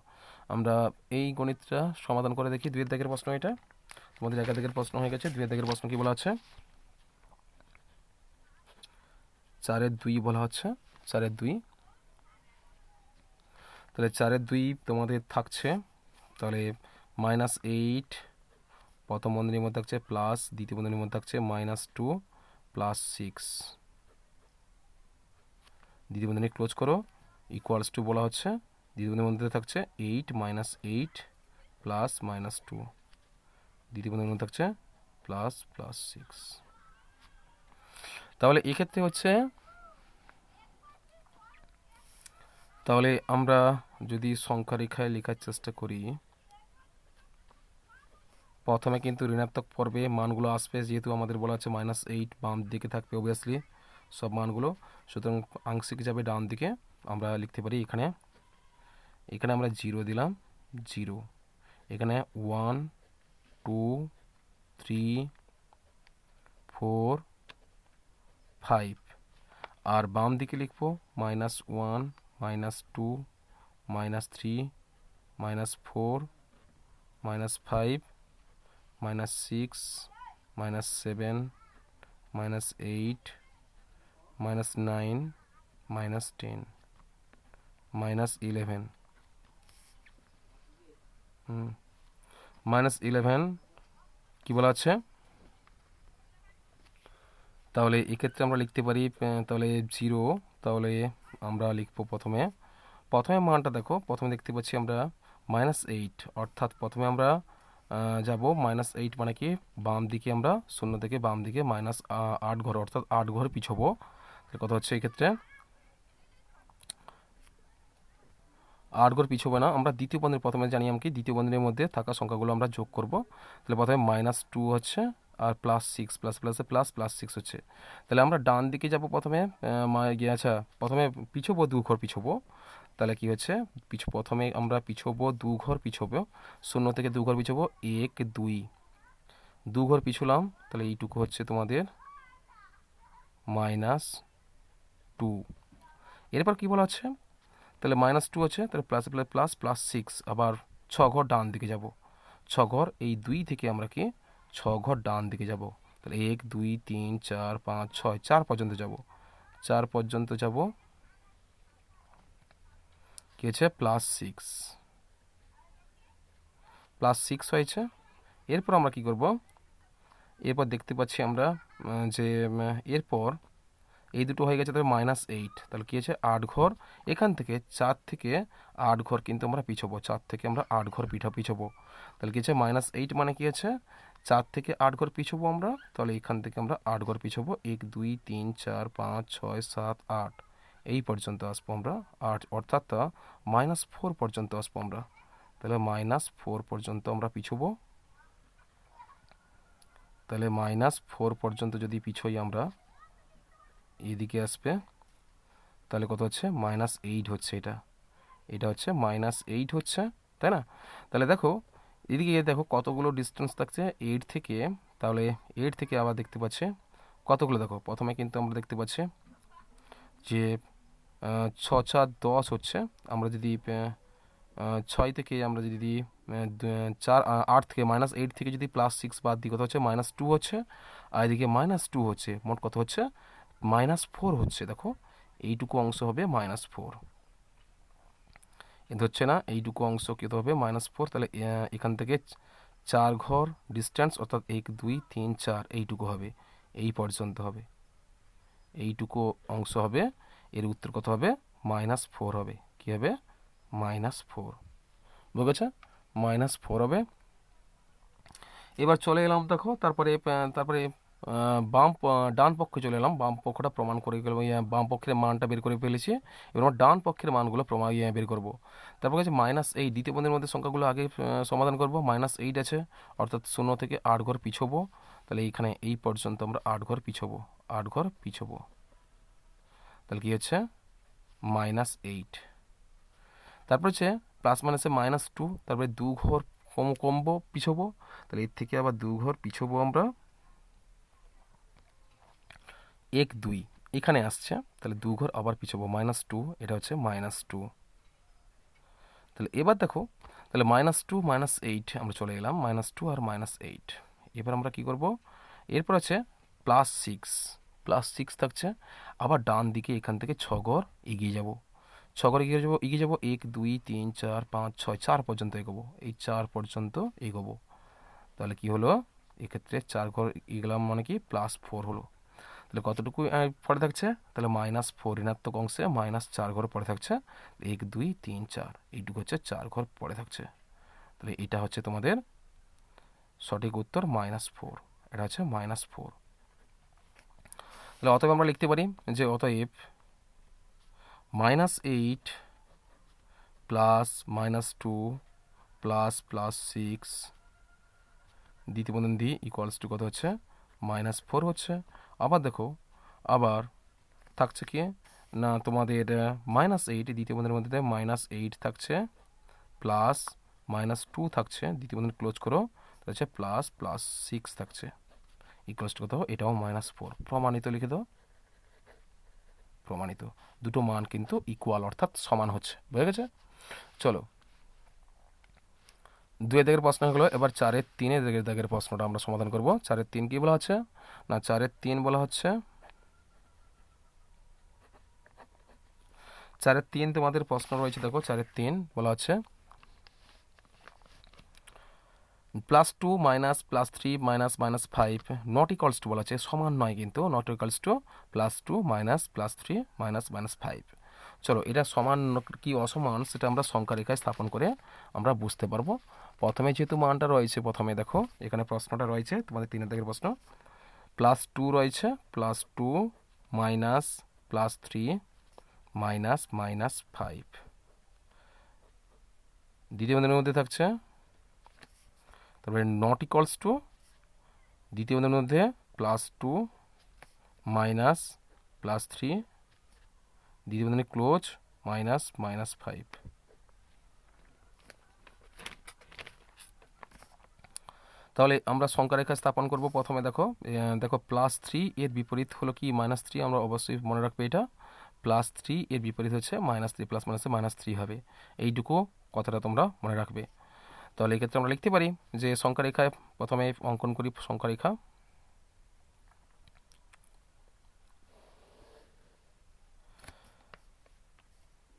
আমরা এই গণিতটা সমাধান করে দেখি। 2 দাগের প্রশ্ন এটা, তোমাদের 1 দাগের প্রশ্ন হয়ে গেছে। 2 দাগের প্রশ্ন কি বলা আছে? 4/2 বলা হচ্ছে, 4/2। তাহলে 4/2 তোমাদের থাকছে, তাহলে -8 প্রথম বন্ধনীর মধ্যে থাকছে, প্লাস দ্বিতীয় বন্ধনীর মধ্যে থাকছে -2 +6, দ্বিতীয় বন্ধনী ক্লোজ করো, ইকুয়ালস টু বলা হচ্ছে, দ্বিতীয় বন্ধনীর মধ্যে থাকছে 8 -8 প্লাস -2, দ্বিতীয় বন্ধনীর মধ্যে থাকছে +6। তাহলে এক্ষেত্রে হচ্ছে, তাহলে আমরা যদি সংখ্যা রেখায় লেখার চেষ্টা করি, প্রথমে কিন্তু ঋণাত্মক পর্বে মানগুলো আসবে, যেহেতু আমাদের বলা আছে -8 বাম দিকে থাকবে অবভিয়াসলি সব মানগুলো, সুতরাং আংশিক যাবে ডান দিকে। আমরা লিখতে পারি এখানে আমরা 0 দিলাম, 0। এখানে 1 2 3 4 5। আর বাম দিকে লিখবো -1 -2 -3 -4 -5 -6 -7 -8 -9 -10 -11 -11 কি বলা আছে? তাহলে এক্ষেত্রে আমরা লিখতে পারি, তাহলে 0, তাহলে আমরা লিখবো প্রথমে মানটা দেখো। প্রথমে দেখতে পাচ্ছি আমরা -8, অর্থাৎ প্রথমে আমরা যাব -8 মানে কি বাম দিকে আমরা 0 থেকে বাম দিকে -8 ঘর, অর্থাৎ 8 ঘর পিছবো। তাহলে কত হচ্ছে এই ক্ষেত্রে 8 ঘর পিছবো না, আমরা দ্বিতীয় বন্ধনীর প্রথমে জানি আমি কি দ্বিতীয় বন্ধনীর মধ্যে থাকা সংখ্যাগুলো আমরা যোগ করব। তাহলে প্রথমে -2 হচ্ছে আর +6, প্লাস প্লাসে প্লাস +6 হচ্ছে। তাহলে আমরা ডান দিকে যাব প্রথমে, আচ্ছা প্রথমে পিছবো 2 ঘর পিছবো। তাহলে কি হচ্ছে প্রথমে আমরা পিছবো 2 ঘর পিছবো, 0 থেকে 2 ঘর পিছবো 1 2 ঘর পিছলাম। তাহলে এইটুকু হচ্ছে তোমাদের -2। এরপর কি বলা হচ্ছে, তাহলে -2 হচ্ছে, তাহলে প্লাস প্লাস +6, আবার 6 ঘর ডান দিকে যাব। 6 ঘর এই 2 থেকে আমরা কি 6 ঘর ডান দিকে যাব। তাহলে 1 2 3 4 5 6, 4 পর্যন্ত যাব। 4 পর্যন্ত যাব, কি হচ্ছে +6 হয়েছে। এরপর আমরা কি করব, এরপর দেখতে পাচ্ছি আমরা যে এরপর এই দুটো হয়ে গেছে, তাহলে -8, তাহলে কী হচ্ছে 8 ঘর, এখান থেকে 4 থেকে 8 ঘর কিন্তু আমরা পিছবো, 4 থেকে আমরা 8 ঘর পিছবো। তাহলে কী হচ্ছে -8 মানে কি হচ্ছে 4 থেকে 8 ঘর পিছবো আমরা। তাহলে এখান থেকে আমরা 8 ঘর পিছবো, 1 2 3 4 5 6 7 8, এই পর্যন্ত আসবো আমরা 8, অর্থাৎ -4 পর্যন্ত আসবো আমরা। তাহলে -4 পর্যন্ত আমরা পিছবো। তাহলে -4 পর্যন্ত যদি পিছোই আমরা, এদিকে আসবে, তাহলে কত হচ্ছে -8 হচ্ছে, এটা হচ্ছে -8 হচ্ছে, তাই না? তাহলে দেখো এদিকে দেখো কতগুলো ডিস্টেন্স থাকছে 8 থেকে। তাহলে 8 থেকে আবার দেখতে পাচ্ছে কতগুলো, দেখো প্রথমে কিন্তু আমরা দেখতে পাচ্ছি যে 6 4 10 হচ্ছে। আমরা যদি 6 থেকে আমরা যদি 8 থেকে -8 থেকে যদি +6 বাদ দিই, কত হচ্ছে -2 হচ্ছে, আর এদিকে -2 হচ্ছে, মোট কত হচ্ছে -4 হচ্ছে। দেখো এইটুকু অংশ হবে -4, এটা হচ্ছে না, এইটুকু অংশ কত হবে -4। তাহলে এখান থেকে 4 ঘর ডিস্টেন্স, অর্থাৎ 1 2 3 4 এইটুকু হবে, এই পর্যন্ত হবে, এইটুকু অংশ হবে। এর উত্তর কত হবে -4 হবে। কি হবে -4, বুঝেছে? -4 হবে। এবার চলে এলাম দেখো, তারপরে ডান পক্ষে চলে এলাম, বাম পক্ষটা প্রমাণ করে গেল, বাম পক্ষের মানটা বের করে ফেলেছি। এবার আমরা ডান পক্ষের মানগুলো বের করব। তারপর হচ্ছে -8, দ্বিতীয় বন্ধনীর মধ্যে সংখ্যাগুলো আগে সমাধান করব। -8 আছে, অর্থাৎ 0 থেকে 8 ঘর পিছবো। তাহলে এইখানে এই পর্যন্ত আমরা 8 ঘর পিছবো, 8 ঘর পিছবো। তাহলে কি হচ্ছে -8। তারপর হচ্ছে প্লাস মাইনাসে -2, তারপরে 2 ঘর কমবো পিছবো। তাহলে এর থেকে আবার 2 ঘর পিছবো আমরা, 1 2 এখানে আসছে, তাহলে 2 ঘর আবার পিছবো, -2, এটা হচ্ছে -2। তাহলে এবার দেখো, তাহলে -2 -8 আমরা চলে এলাম, -2 আর -8। এবার আমরা কি করব, এরপর আছে +6 থাকছে, আবার ডান দিকে এখান থেকে 6 ঘর এগিয়ে যাব, 6 ঘর এগিয়ে যাব 1 2 3 4 5 6, 4 পর্যন্ত এগোবো, এই 4 পর্যন্ত এগোবো। তাহলে কি হলো, এক্ষেত্রে 4 ঘর এগোলাম মানে কি +4 হলো। তাহলে কতটুকু পড়ে থাকছে, তাহলে -4 ঋণাত্মক অংশে -4 ঘর পড়ে থাকছে, 1 2 3 4, এইটুকু হচ্ছে 4 ঘর পড়ে থাকছে। তাহলে এটা হচ্ছে তোমাদের সঠিক উত্তর -4, এটা হচ্ছে -4। তাহলে অতএব আমরা লিখতে পারি যে অতএব -8 প্লাস -2 প্লাস +6 দ্বিতীয় বন্ধনী দিয়ে ইকুয়ালস টু কত হচ্ছে -4 হচ্ছে। আবার দেখো, আবার থাকছে কি না তোমাদের -8 দ্বিতীয় বন্ধনীর মধ্যে -8 থাকছে, প্লাস -2 থাকছে, দ্বিতীয় বন্ধনী ক্লোজ করো, হচ্ছে +6 থাকছে, ইকুয়ালস টু কত, এটাও -4। প্রমাণিত লিখে দাও, প্রমাণিত। দুটো মান কিন্তু ইকুয়াল, অর্থাৎ সমান হচ্ছে, বুঝে গেছে? চলো 2 দাগের প্রশ্ন হলো, এবার 4 3 দাগের প্রশ্নটা আমরা সমাধান করব। 4 3 কি বলা হচ্ছে না, 4 3 বলা হচ্ছে, 4 3 তোমাদের প্রশ্ন রয়েছে, দেখো 4 3 বলা হচ্ছে +2 +3 -5 নট ইকুয়ালস টু বলা আছে, সমান নয় কিন্তু, নট ইকুয়ালস টু +2 +3 -5। চলো এটা সমান কি অসমান সেটা আমরা সংখ্যা রেখায় স্থাপন করে আমরা বুঝতে পারবো। প্রথমে যেহেতু মানটা রয়েছে, প্রথমে দেখো এখানে প্রশ্নটা রয়েছে তোমাদের 3 দাগের প্রশ্ন, +2 রয়েছে, +2 মাইনাস +3 মাইনাস -5, দ্বিতীয় বন্ধনীর মধ্যে থাকছে, তারপরে নট ইকুয়ালস টু, দ্বিতীয় বন্ধনীর মধ্যে +2 মাইনাস +3, দ্বিতীয় বন্ধনী ক্লোজ, -5। তাহলে আমরা সংখ্যা রেখা স্থাপন করব। প্রথমে দেখো দেখো +3 এর বিপরীত হলো কি -3, আমরা অবশ্যই মনে রাখবে এটা, +3 এর বিপরীত হচ্ছে -3, প্লাস মাইনাসে -3 হবে, এইটুকু কথাটা তোমরা মনে রাখবে। তাহলে এক্ষেত্রে আমরা লিখতে পারি যে সংখ্যা রেখায় প্রথমে অঙ্কন করি সংখ্যা রেখা।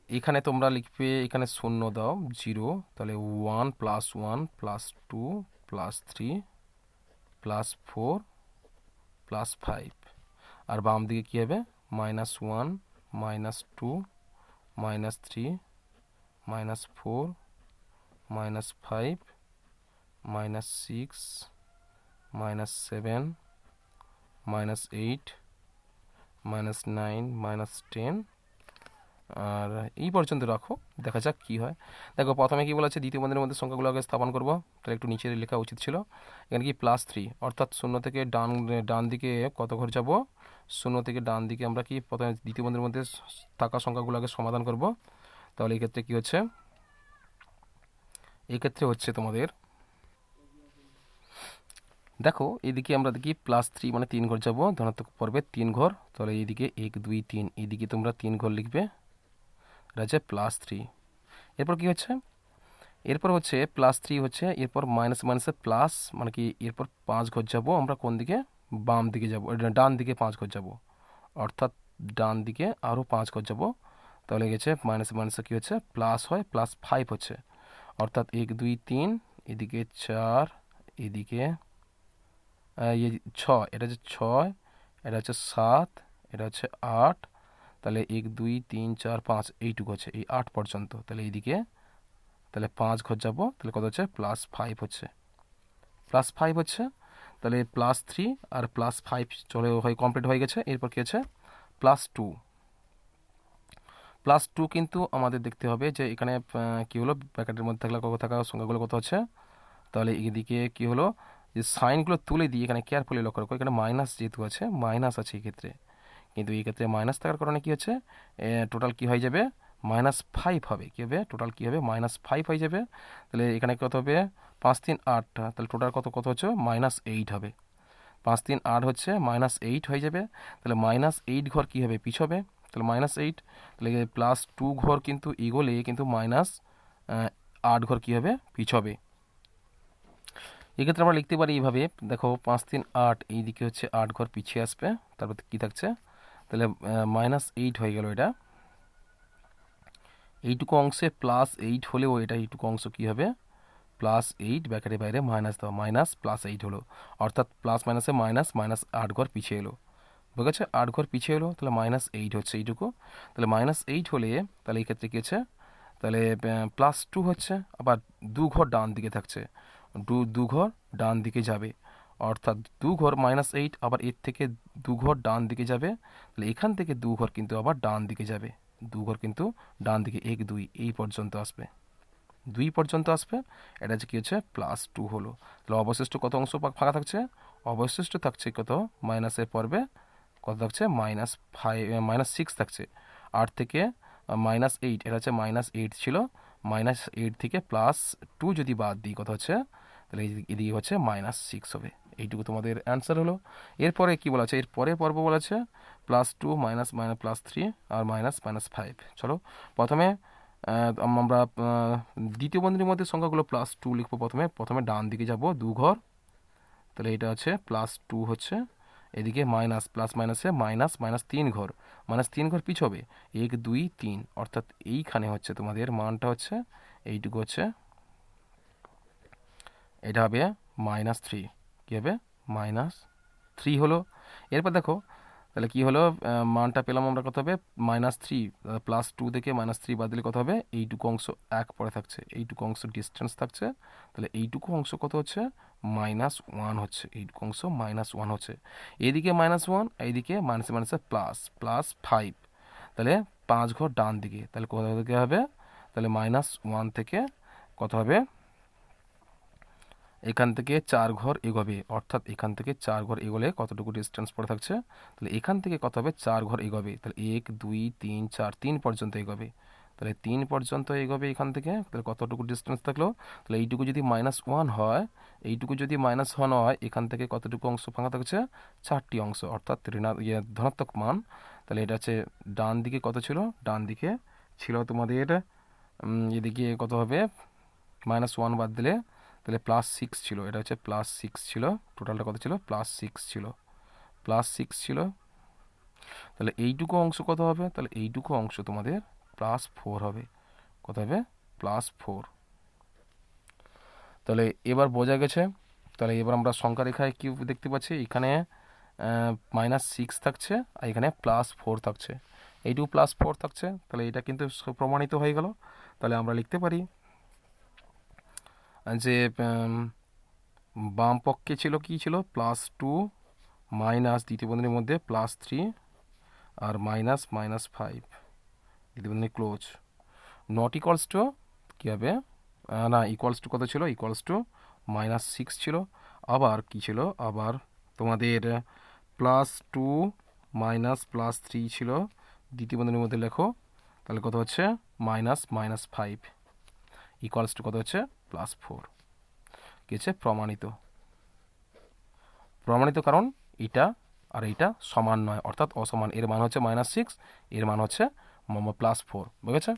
এখানে তোমরা লিখবে, এখানে 0 দাও, 0, তাহলে 1 + 1 + 2 + 3 + 4 + 5, আর বাম দিকে কী হবে, -1 -2 -3 -4 -5 -6 -7 -8 -9 -10, আর এই পর্যন্ত রাখো, দেখা যাক কি হয়। দেখো প্রথমে কি বলা আছে, দ্বিতীয় বন্ধনীর মধ্যে সংখ্যাগুলো আগে স্থাপন করব, তাহলে একটু নিচে লেখা উচিত ছিল। এখানে কি +3, অর্থাৎ 0 থেকে ডান দিকে কত ঘর যাব, 0 থেকে ডান দিকে আমরা কি প্রথমে দ্বিতীয় বন্ধনীর মধ্যে থাকা সংখ্যাগুলো আগে সমাধান করব। তাহলে এক্ষেত্রে কি হচ্ছে, এক্ষেত্রে হচ্ছে তোমাদের দেখো এদিকে আমরা দেখি +3 মানে 3 ঘর যাব, ধনাত্মক পর্বে 3 ঘর, তাহলে এইদিকে 1 2 3, এইদিকে তোমরা 3 ঘর লিখবে, এটা হচ্ছে +3। এরপর কি হচ্ছে, এরপর হচ্ছে +3 হচ্ছে, এরপর মাইনাস মাইনাসে প্লাস, মানে কি এরপর 5 ঘর যাব আমরা কোন দিকে, বাম দিকে যাব, ডান দিকে 5 ঘর যাব, অর্থাৎ ডান দিকে আরও 5 ঘর যাব। তাহলে গেছে মাইনাস মাইনাসে কী হচ্ছে, প্লাস হয়, +5 হচ্ছে, অর্থাৎ 1 2 3, এদিকে 4, এদিকে 6, এটা হচ্ছে 6, এটা হচ্ছে 7, এটা হচ্ছে 8, তাহলে 1 2 3 4 5 এইটুকু হচ্ছে, এই 8 পর্যন্ত, তাহলে এইদিকে তাহলে 5 ঘর যাব, তাহলে কত হচ্ছে, +5 হচ্ছে, +5 হচ্ছে। তাহলে +3 আর +5 চলে হয়ে কমপ্লিট হয়ে গেছে। এরপর কী আছে, +2, +2 কিন্তু আমাদের দেখতে হবে যে এখানে কী হলো, ব্র্যাকেটের মধ্যে থাকলে কত থাকা সংখ্যাগুলো কত হচ্ছে, তাহলে এদিকে কী হলো, যে সাইনগুলো তুলে দিয়ে এখানে কেয়ারফুলি লক্ষ্য রাখো, এখানে মাইনাস যেহেতু আছে, মাইনাস আছে এক্ষেত্রে, কিন্তু এই ক্ষেত্রে মাইনাস থাকার কারণে কী হচ্ছে, টোটাল কী হয়ে যাবে, -5 হবে, কী হবে, টোটাল কী হবে, -5 হয়ে যাবে। তাহলে এখানে কত হবে, 5 3 8, তাহলে টোটাল কত কত হচ্ছে, -8 হবে, 5 3 8 হচ্ছে, -8 হয়ে যাবে। তাহলে -8 ঘর কী হবে, পিছবে, তাহলে -8, তাহলে +2 ঘর কিন্তু ইগোলে কিন্তু -8 ঘর কী হবে, পিছবে। এক্ষেত্রে আমরা লিখতে পারি এইভাবে, দেখো 5 3 8, এই দিকে হচ্ছে 8 ঘর পিছিয়ে আসবে, তারপর কী থাকছে, তাহলে -8 হয়ে গেল, এটা এইটুকু অংশে +8 হলেও এটা এইটুকু অংশ কী হবে, +8, ব্র্যাকেটের বাইরে মাইনাস দেওয়া, -+8 হলো, অর্থাৎ প্লাস মাইনাসে মাইনাস, -8 ঘর পিছিয়ে এলো, বুঝে গেছে, 8 ঘর পিছিয়ে এলো, তাহলে -8 হচ্ছে এইটুকু। তাহলে -8 হলে তাহলে এই ক্ষেত্রে কী হচ্ছে, তাহলে +2 হচ্ছে, আবার 2 ঘর ডান দিকে থাকছে, 2 ঘর ডান দিকে যাবে, অর্থাৎ 2 ঘর -8, আবার এর থেকে 2 ঘর ডান দিকে যাবে, তাহলে এখান থেকে 2 ঘর কিন্তু আবার ডান দিকে যাবে, 2 ঘর কিন্তু ডান দিকে 1 2 এই পর্যন্ত আসবে, 2 পর্যন্ত আসবে, এটা হচ্ছে কী হচ্ছে, +2 হলো। তাহলে অবশিষ্ট কত অংশ ফাঁকা থাকছে, অবশিষ্ট থাকছে কত, মাইনাসের পর্বে কত থাকছে, -6 থাকছে, 8 থেকে -8, এটা হচ্ছে -8 ছিল, -8 থেকে +2 যদি বাদ দিই কত হচ্ছে, তাহলে এদিকে হচ্ছে -6 হবে, এইটুকু তোমাদের অ্যান্সার হলো। এরপরে কি বলা আছে, এর পরের পর্ব বলা আছে +2 +3 আর -5। চলো প্রথমে আমরা দ্বিতীয় বন্ধনীর মধ্যে সংখ্যাগুলো +2 লিখবো, প্রথমে ডান দিকে যাব 2 ঘর, তাহলে এটা হচ্ছে +2 হচ্ছে, এদিকে মাইনাস, প্লাস মাইনাসে -3 ঘর, -3 ঘর পিছবে, 1 2 3, অর্থাৎ এইখানে হচ্ছে তোমাদের মানটা হচ্ছে এইটুকু হচ্ছে, এটা হবে -3, কী হবে, -3 হলো। এরপর দেখো তাহলে কি হলো, মানটা পেলাম আমরা কত হবে, -3, +2 থেকে -3 বাদ দিলে কত হবে, এইটুকু অংশ এক পরে থাকছে, এইটুকু অংশ ডিস্টেন্স থাকছে, তাহলে এইটুকু অংশ কত হচ্ছে, -1 হচ্ছে, এইটুকু অংশ -1 হচ্ছে। এইদিকে -1, এইদিকে মাইনাসে মাইনাসে প্লাস, +5, তাহলে 5 ঘর ডান দিকে, তাহলে কোথা থেকে হবে, তাহলে -1 থেকে কত হবে, এখান থেকে 4 ঘর এগোবে, অর্থাৎ এখান থেকে 4 ঘর এগোলে কতটুকু ডিস্টেন্স পড়ে থাকছে, তাহলে এখান থেকে কত হবে, 4 ঘর এগোবে, তাহলে 1 2 3 4, 3 পর্যন্ত এগোবে, তাহলে 3 পর্যন্ত এগোবে এখান থেকে, তাহলে কতটুকু ডিস্টেন্স থাকলো, তাহলে এইটুকু যদি -1 হয়, এইটুকু যদি -1 হয়, এখান থেকে কতটুকু অংশ ফাঁকা থাকছে, 4টি অংশ, অর্থাৎ ধনাত্মক মান। তাহলে এটা হচ্ছে ডান দিকে কত ছিল, ডান দিকে ছিল তোমাদের এদিকে কত হবে, -1 বাদ দিলে তাহলে +6 ছিল, এটা হচ্ছে +6 ছিল, টোটালটা কত ছিল, +6 ছিল, +6 ছিল। তাহলে এইটুকু অংশ কত হবে, তাহলে এইটুকু অংশ তোমাদের +4 হবে, কত হবে, +4। তাহলে এবার বোঝা গেছে। তাহলে এবার আমরা সংখ্যা রেখায় কি দেখতে পাচ্ছি, এখানে -6 থাকছে, আর এখানে +4 থাকছে, এইটুকু +4 থাকছে, তাহলে এটা কিন্তু প্রমাণিত হয়ে গেল। তাহলে আমরা লিখতে পারি যে বাম পক্ষে ছিল কি ছিল, +2 মাইনাস দ্বিতীয় বন্ধনীর মধ্যে +3 আর -5, দ্বিতীয় বন্ধনী ক্লোজ, নট ইকুয়ালস টু কী হবে, না ইকুয়ালস টু কত ছিল, ইকুয়ালস টু -6 ছিল, আবার কি ছিল, আবার তোমাদের +2 মাইনাস +3 ছিল, দ্বিতীয় বন্ধনীর মধ্যে লেখো, তাহলে কত হচ্ছে, -5 ইকুয়ালস টু কত হচ্ছে, +4, কি হচ্ছে, প্রমাণিত। প্রমাণিত কারণ এটা আর এইটা সমান নয়, অর্থাৎ অসমান, এর মান হচ্ছে -6, এর মান হচ্ছে +4, বুঝেছে।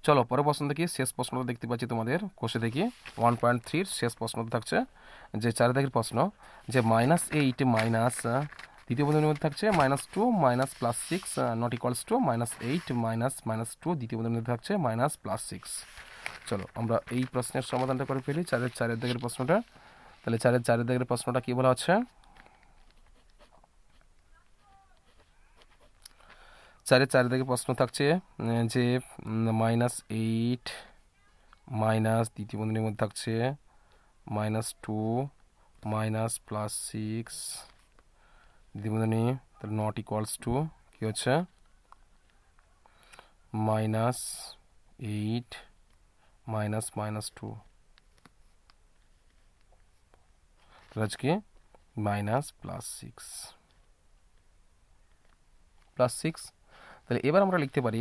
চলো পরের প্রশ্ন দেখি, শেষ প্রশ্নটা দেখতে পাচ্ছি তোমাদের কোষে দেখি 1.3 শেষ প্রশ্নটা থাকছে, যে 4 দাগের প্রশ্ন, যে -8 মাইনাস দ্বিতীয় বন্ধনীর মধ্যে থাকছে -2 minus +6 not equals to -8 minus -2 দ্বিতীয় বন্ধনীর মধ্যে থাকছে -+6। চলো আমরা এই প্রশ্নের সমাধানটা করে ফেলি, 4 দাগের প্রশ্নটা। তাহলে 4 দাগের প্রশ্নটা কি বলা হচ্ছে, 4 দাগের প্রশ্ন থাকছে যে -8 মাইনাস দ্বিতীয় বন্ধনীর মধ্যে থাকছে -2 মাইনাস +6 দ্বিতীয় বন্ধনী, তাহলে নট ইকুয়ালস টু কি হচ্ছে, -8 মাইনাস -2, তাহলে আজকে +6, তাহলে এবার আমরা লিখতে পারি,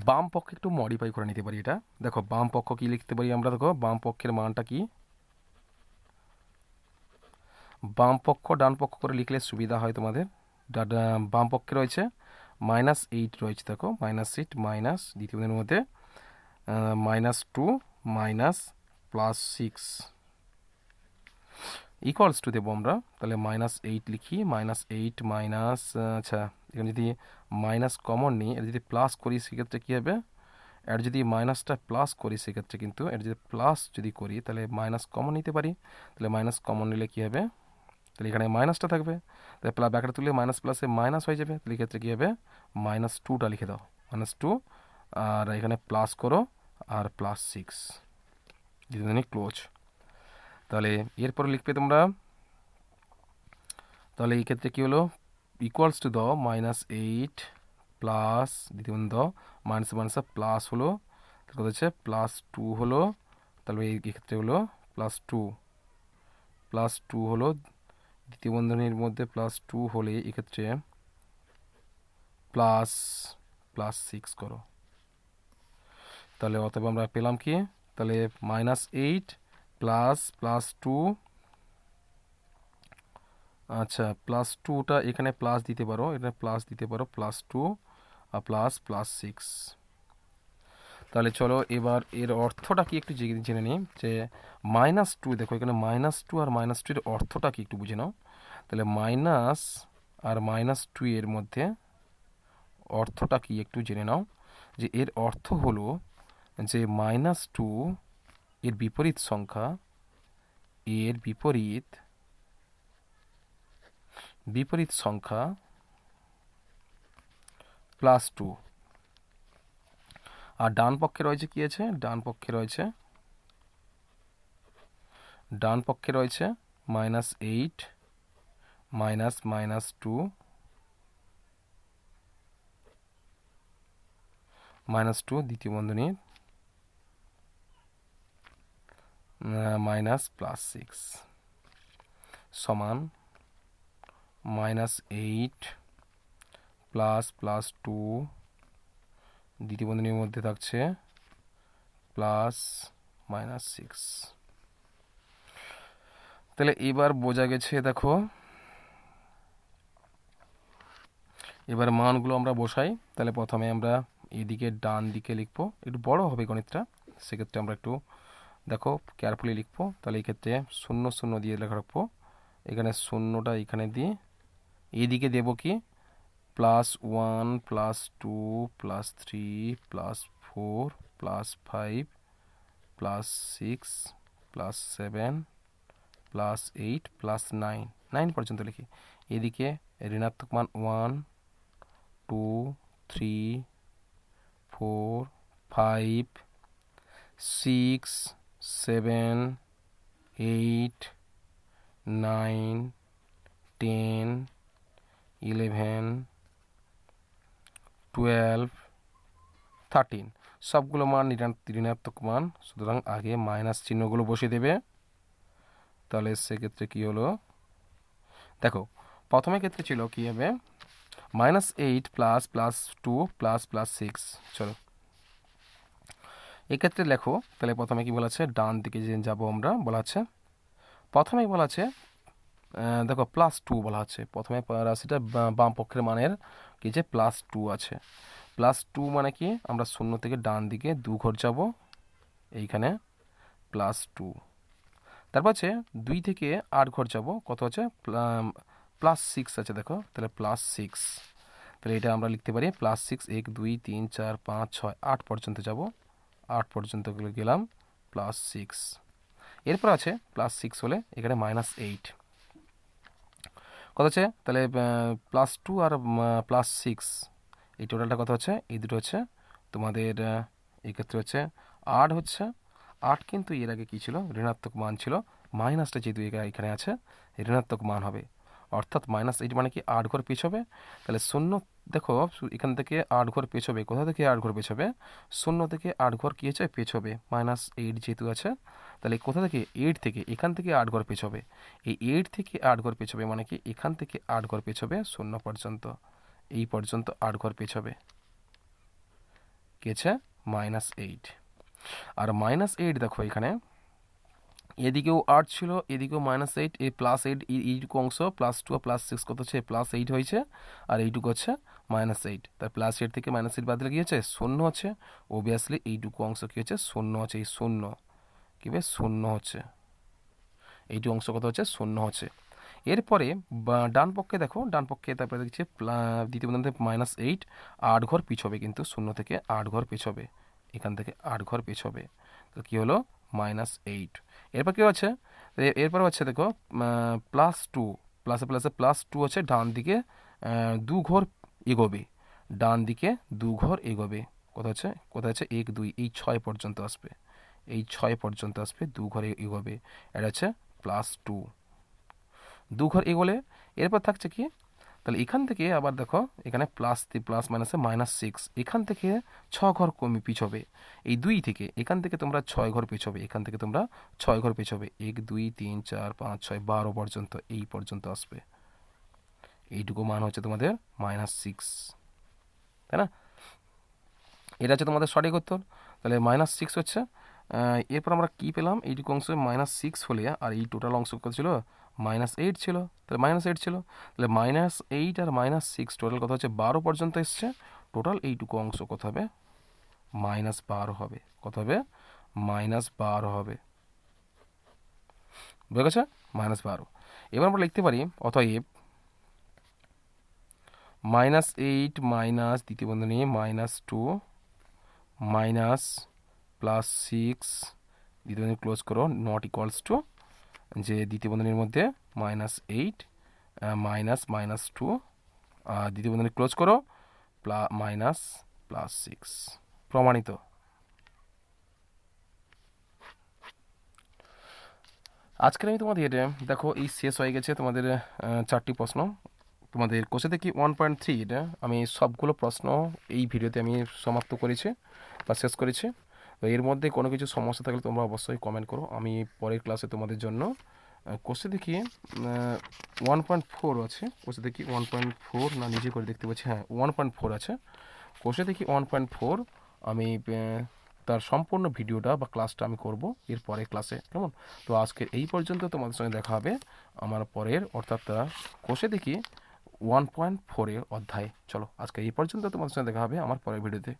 বাম পক্ষে একটু মডিফাই করে নিতে পারি এটা। দেখো বাম পক্ষ কি লিখতে পারি আমরা, দেখো বাম পক্ষের মানটা কি, বাম পক্ষ ডান পক্ষ করে লিখলে সুবিধা হয় তোমাদের। বাম পক্ষে রয়েছে -8 রয়েছে, দেখো -8 মাইনাস দ্বিতীয় বন্ধনীর মধ্যে -2 মাইনাস +6 ইকুয়ালস টু দেবো আমরা, তাহলে -8 লিখি, -8 মাইনাস, আচ্ছা এখানে যদি মাইনাস কমন নিই, এটা যদি প্লাস করি সেক্ষেত্রে কী হবে, এর যদি মাইনাসটা প্লাস করি সেক্ষেত্রে কিন্তু, এটা যদি প্লাস যদি করি তাহলে মাইনাস কমন নিতে পারি, তাহলে মাইনাস কমন নিলে কী হবে, তাহলে এখানে মাইনাসটা থাকবে, তাহলে ব্যাকেটে তুললে মাইনাস প্লাসে মাইনাস হয়ে যাবে, তাহলে এক্ষেত্রে কী হবে, -2টা লিখে দাও, -2, আর এখানে প্লাস করো আর +6 দুজনে ক্লোজ। তাহলে এরপরে লিখবে তোমরা, তাহলে এই ক্ষেত্রে কী হলো, ইকুয়ালস টু দাও -8 প্লাস দ্বিতীয় বন্ধনী দাও, মাইনাস মাইনাসে প্লাস হলো, কত হচ্ছে +2 হলো, তাহলে এই ক্ষেত্রে হলো +2 হলো, দ্বিতীয় বন্ধনীর মধ্যে +2 হলে এক্ষেত্রে +6 করো, তাহলে অতএব আমরা পেলাম কি, তাহলে -8 প্লাস +2, আচ্ছা +2টা এখানে প্লাস দিতে পারো, এখানে প্লাস দিতে পারো, +2 আর +6। তাহলে চলো এবার এর অর্থটা কি একটু জেনে নিই, যে -2, দেখো এখানে -2 আর -2 এর অর্থটা কি একটু বুঝে নাও। তাহলে মাইনাস আর -2 এর মধ্যে অর্থটা কি একটু জেনে নাও, যে এর অর্থ হলো যে -2 এর বিপরীত সংখ্যা, এর বিপরীত বিপরীত সংখ্যা +2, আর ডান পক্ষে রয়েছে কি আছে, ডান পক্ষে রয়েছে -8 -2 -2 দ্বিতীয় বন্ধনী -+6 সমান -8 ++2 দ্বিতীয় বন্ধনীর মধ্যে থাকছে +-6। তাহলে এবার বোঝা গেছে, দেখো এবার মানগুলো আমরা বসাই। তাহলে প্রথমে আমরা এদিকে ডান দিকে লিখবো, একটু বড় হবে গণিতটা, সেক্ষেত্রে আমরা একটু দেখো কেয়ারফুলি লিখবো। তাহলে এই ক্ষেত্রে 0 0 দিয়ে লেখা রাখবো, এখানে শূন্যটা এখানে দিয়ে এইদিকে দেবো কি +1 +2 +3 +4 +5 +6 +7 +8 +9, 9 পর্যন্ত লিখি। এদিকে ঋণাত্মক মান 1 2 3 4 5 6 7 8 9 10 11 12 13 সবগুলো মান ঋণাত্মক মান, সুতরাং আগে মাইনাস চিহ্নগুলো বসিয়ে দেবে। তাহলে সেক্ষেত্রে কি হলো, দেখো প্রথমে ক্ষেত্রে ছিল কি হবে -8 ++2 ++6। চলো এক্ষেত্রে লেখো, তাহলে প্রথমে কি বলা আছে, ডান দিকে যে যাবো আমরা, বলা আছে প্রথমেই বলা আছে দেখো +2 বলা আছে, প্রথমে রাশিটা বাম পক্ষের মানের কি যে +2 আছে। +2 মানে কি, আমরা 0 থেকে ডান দিকে 2 ঘর যাব, এইখানে +2। তারপর আছে 2 থেকে 8 ঘর যাব, কত আছে +6 আছে, দেখো তাহলে +6। তাহলে এটা আমরা লিখতে পারি +6 1 2 3 4 5 6 8 পর্যন্ত যাব, 8 পর্যন্ত গেলাম +6। এরপর আছে +6 হলে এখানে -8 কত আছে, তাহলে +2 আর +6 এই টোটালটা কত হচ্ছে, এই দুটো হচ্ছে তোমাদের এই ক্ষেত্রে হচ্ছে 8 হচ্ছে। 8 কিন্তু এর আগে কী ছিল, ঋণাত্মক মান ছিল, মাইনাসটা যেহেতু এখানে আছে ঋণাত্মক মান হবে, অর্থাৎ -8 মানে কি 8 ঘর পিছবে। তাহলে 0 দেখো এখান থেকে 8 ঘর পেছবে, কোথা থেকে 8 ঘর পেছবে, 0 থেকে 8 ঘর কী হচ্ছে পেছবে, -8 যেহেতু আছে, তাহলে কোথা থেকে 8 থেকে, এখান থেকে 8 ঘর পেছবে। এই 8 থেকে 8 ঘর পেছবে মানে কি এখান থেকে 8 ঘর পেছবে 0 পর্যন্ত, এই পর্যন্ত 8 ঘর পেছবে, কি আছে -8। আর -8 দেখো এখানে এদিকেও 8 ছিল, এদিকেও -8, এই +8 এইটুকু অংশ +2 আর +6 কত হচ্ছে +8 হয়েছে, আর এইটুকু হচ্ছে -8। তাই +8 থেকে -8 বাদ দিলে কী হচ্ছে 0 হচ্ছে, অবভিয়াসলি এইটুকু অংশ কী হচ্ছে 0 হচ্ছে, এই 0 কী হবে 0 হচ্ছে, এইটুকু অংশ কত হচ্ছে 0 হচ্ছে। এরপরে ডান পক্ষে দেখো, ডান পক্ষে তারপরে দেখছি দ্বিতীয় বন্ধনীতে -8 8 ঘর পিছবে, কিন্তু 0 থেকে 8 ঘর পেছবে, এখান থেকে 8 ঘর পেছবে, তো কী হলো -8। এরপর কী হচ্ছে, এরপর হচ্ছে দেখো +2 প্লাসে প্লাসে +2 হচ্ছে ডান দিকে 2 ঘর এগোবে, ডান দিকে 2 ঘর এগোবে, কোথায় হচ্ছে 1 2 এই 6 পর্যন্ত আসবে, এই 6 পর্যন্ত আসবে, 2 ঘরে এগোবে, এটা হচ্ছে +2 2 ঘর এগোলে। এরপর থাকছে কি, তাহলে এখান থেকে আবার দেখো এখানে প্লাস মাইনাসে -6, এখান থেকে 6 ঘর কমে পিছবে, এই 2 থেকে এখান থেকে তোমরা 6 ঘর পেছবে, এখান থেকে তোমরা 6 ঘর পেছবে, 1 2 3 4 5 6 12 পর্যন্ত, এই পর্যন্ত আসবে, এইটুকু মান হচ্ছে তোমাদের -6, তাই না? এটা হচ্ছে তোমাদের সঠিক উত্তর। তাহলে -6 হচ্ছে। এরপর আমরা কি পেলাম, এইটুকু অংশ -6 হলে, আর এই টোটাল অংশ কত ছিল -8 ছিল, তাহলে -8 ছিল, তাহলে -8 আর -6 টোটাল কত হচ্ছে 12 পর্যন্ত এসছে, টোটাল এইটুকু অংশ কত হবে -12 হবে, কত হবে -12 হবে, বুঝে গেছে -12। এবার আমরা লিখতে পারি অতএব -8 মাইনাস দ্বিতীয় বন্ধনী -2 মাইনাস +6 দ্বিতীয় বন্ধনী ক্লোজ করো, নট ইকুয়ালস টু যে দ্বিতীয় বন্ধনীর মধ্যে -8 মাইনাস মাইনাস টু, দ্বিতীয় বন্ধনী ক্লোজ করো, মাইনাস প্লাস সিক্স। প্রমাণিত। আজকের আমি তোমাদের দেখো এই শেষ হয়ে গেছে তোমাদের 4টি প্রশ্ন। তোমাদের কোষে দেখি 1.3 এটা আমি সবগুলো প্রশ্ন এই ভিডিওতে আমি সমাপ্ত করেছি বা শেষ করেছি। তো এর মধ্যে কোনো কিছু সমস্যা থাকলে তোমরা অবশ্যই কমেন্ট করো, আমি পরের ক্লাসে তোমাদের জন্য কোষে দেখি 1.4 আছে, কোষে দেখি 1.4 না নিজে করে দেখতে পাচ্ছি, হ্যাঁ 1.4 আছে, কোষে দেখি 1.4 আমি তার সম্পূর্ণ ভিডিওটা বা ক্লাসটা আমি করব এর পরের ক্লাসে, কেমন? তো আজকে এই পর্যন্ত, তোমাদের সঙ্গে দেখা হবে আমার পরের, অর্থাৎ কোষে দেখি 1.4 অধ্যায়। চলো আজকে এই পর্যন্ত, তোমাদের সঙ্গে দেখা হবে আমার পরের ভিডিওতে।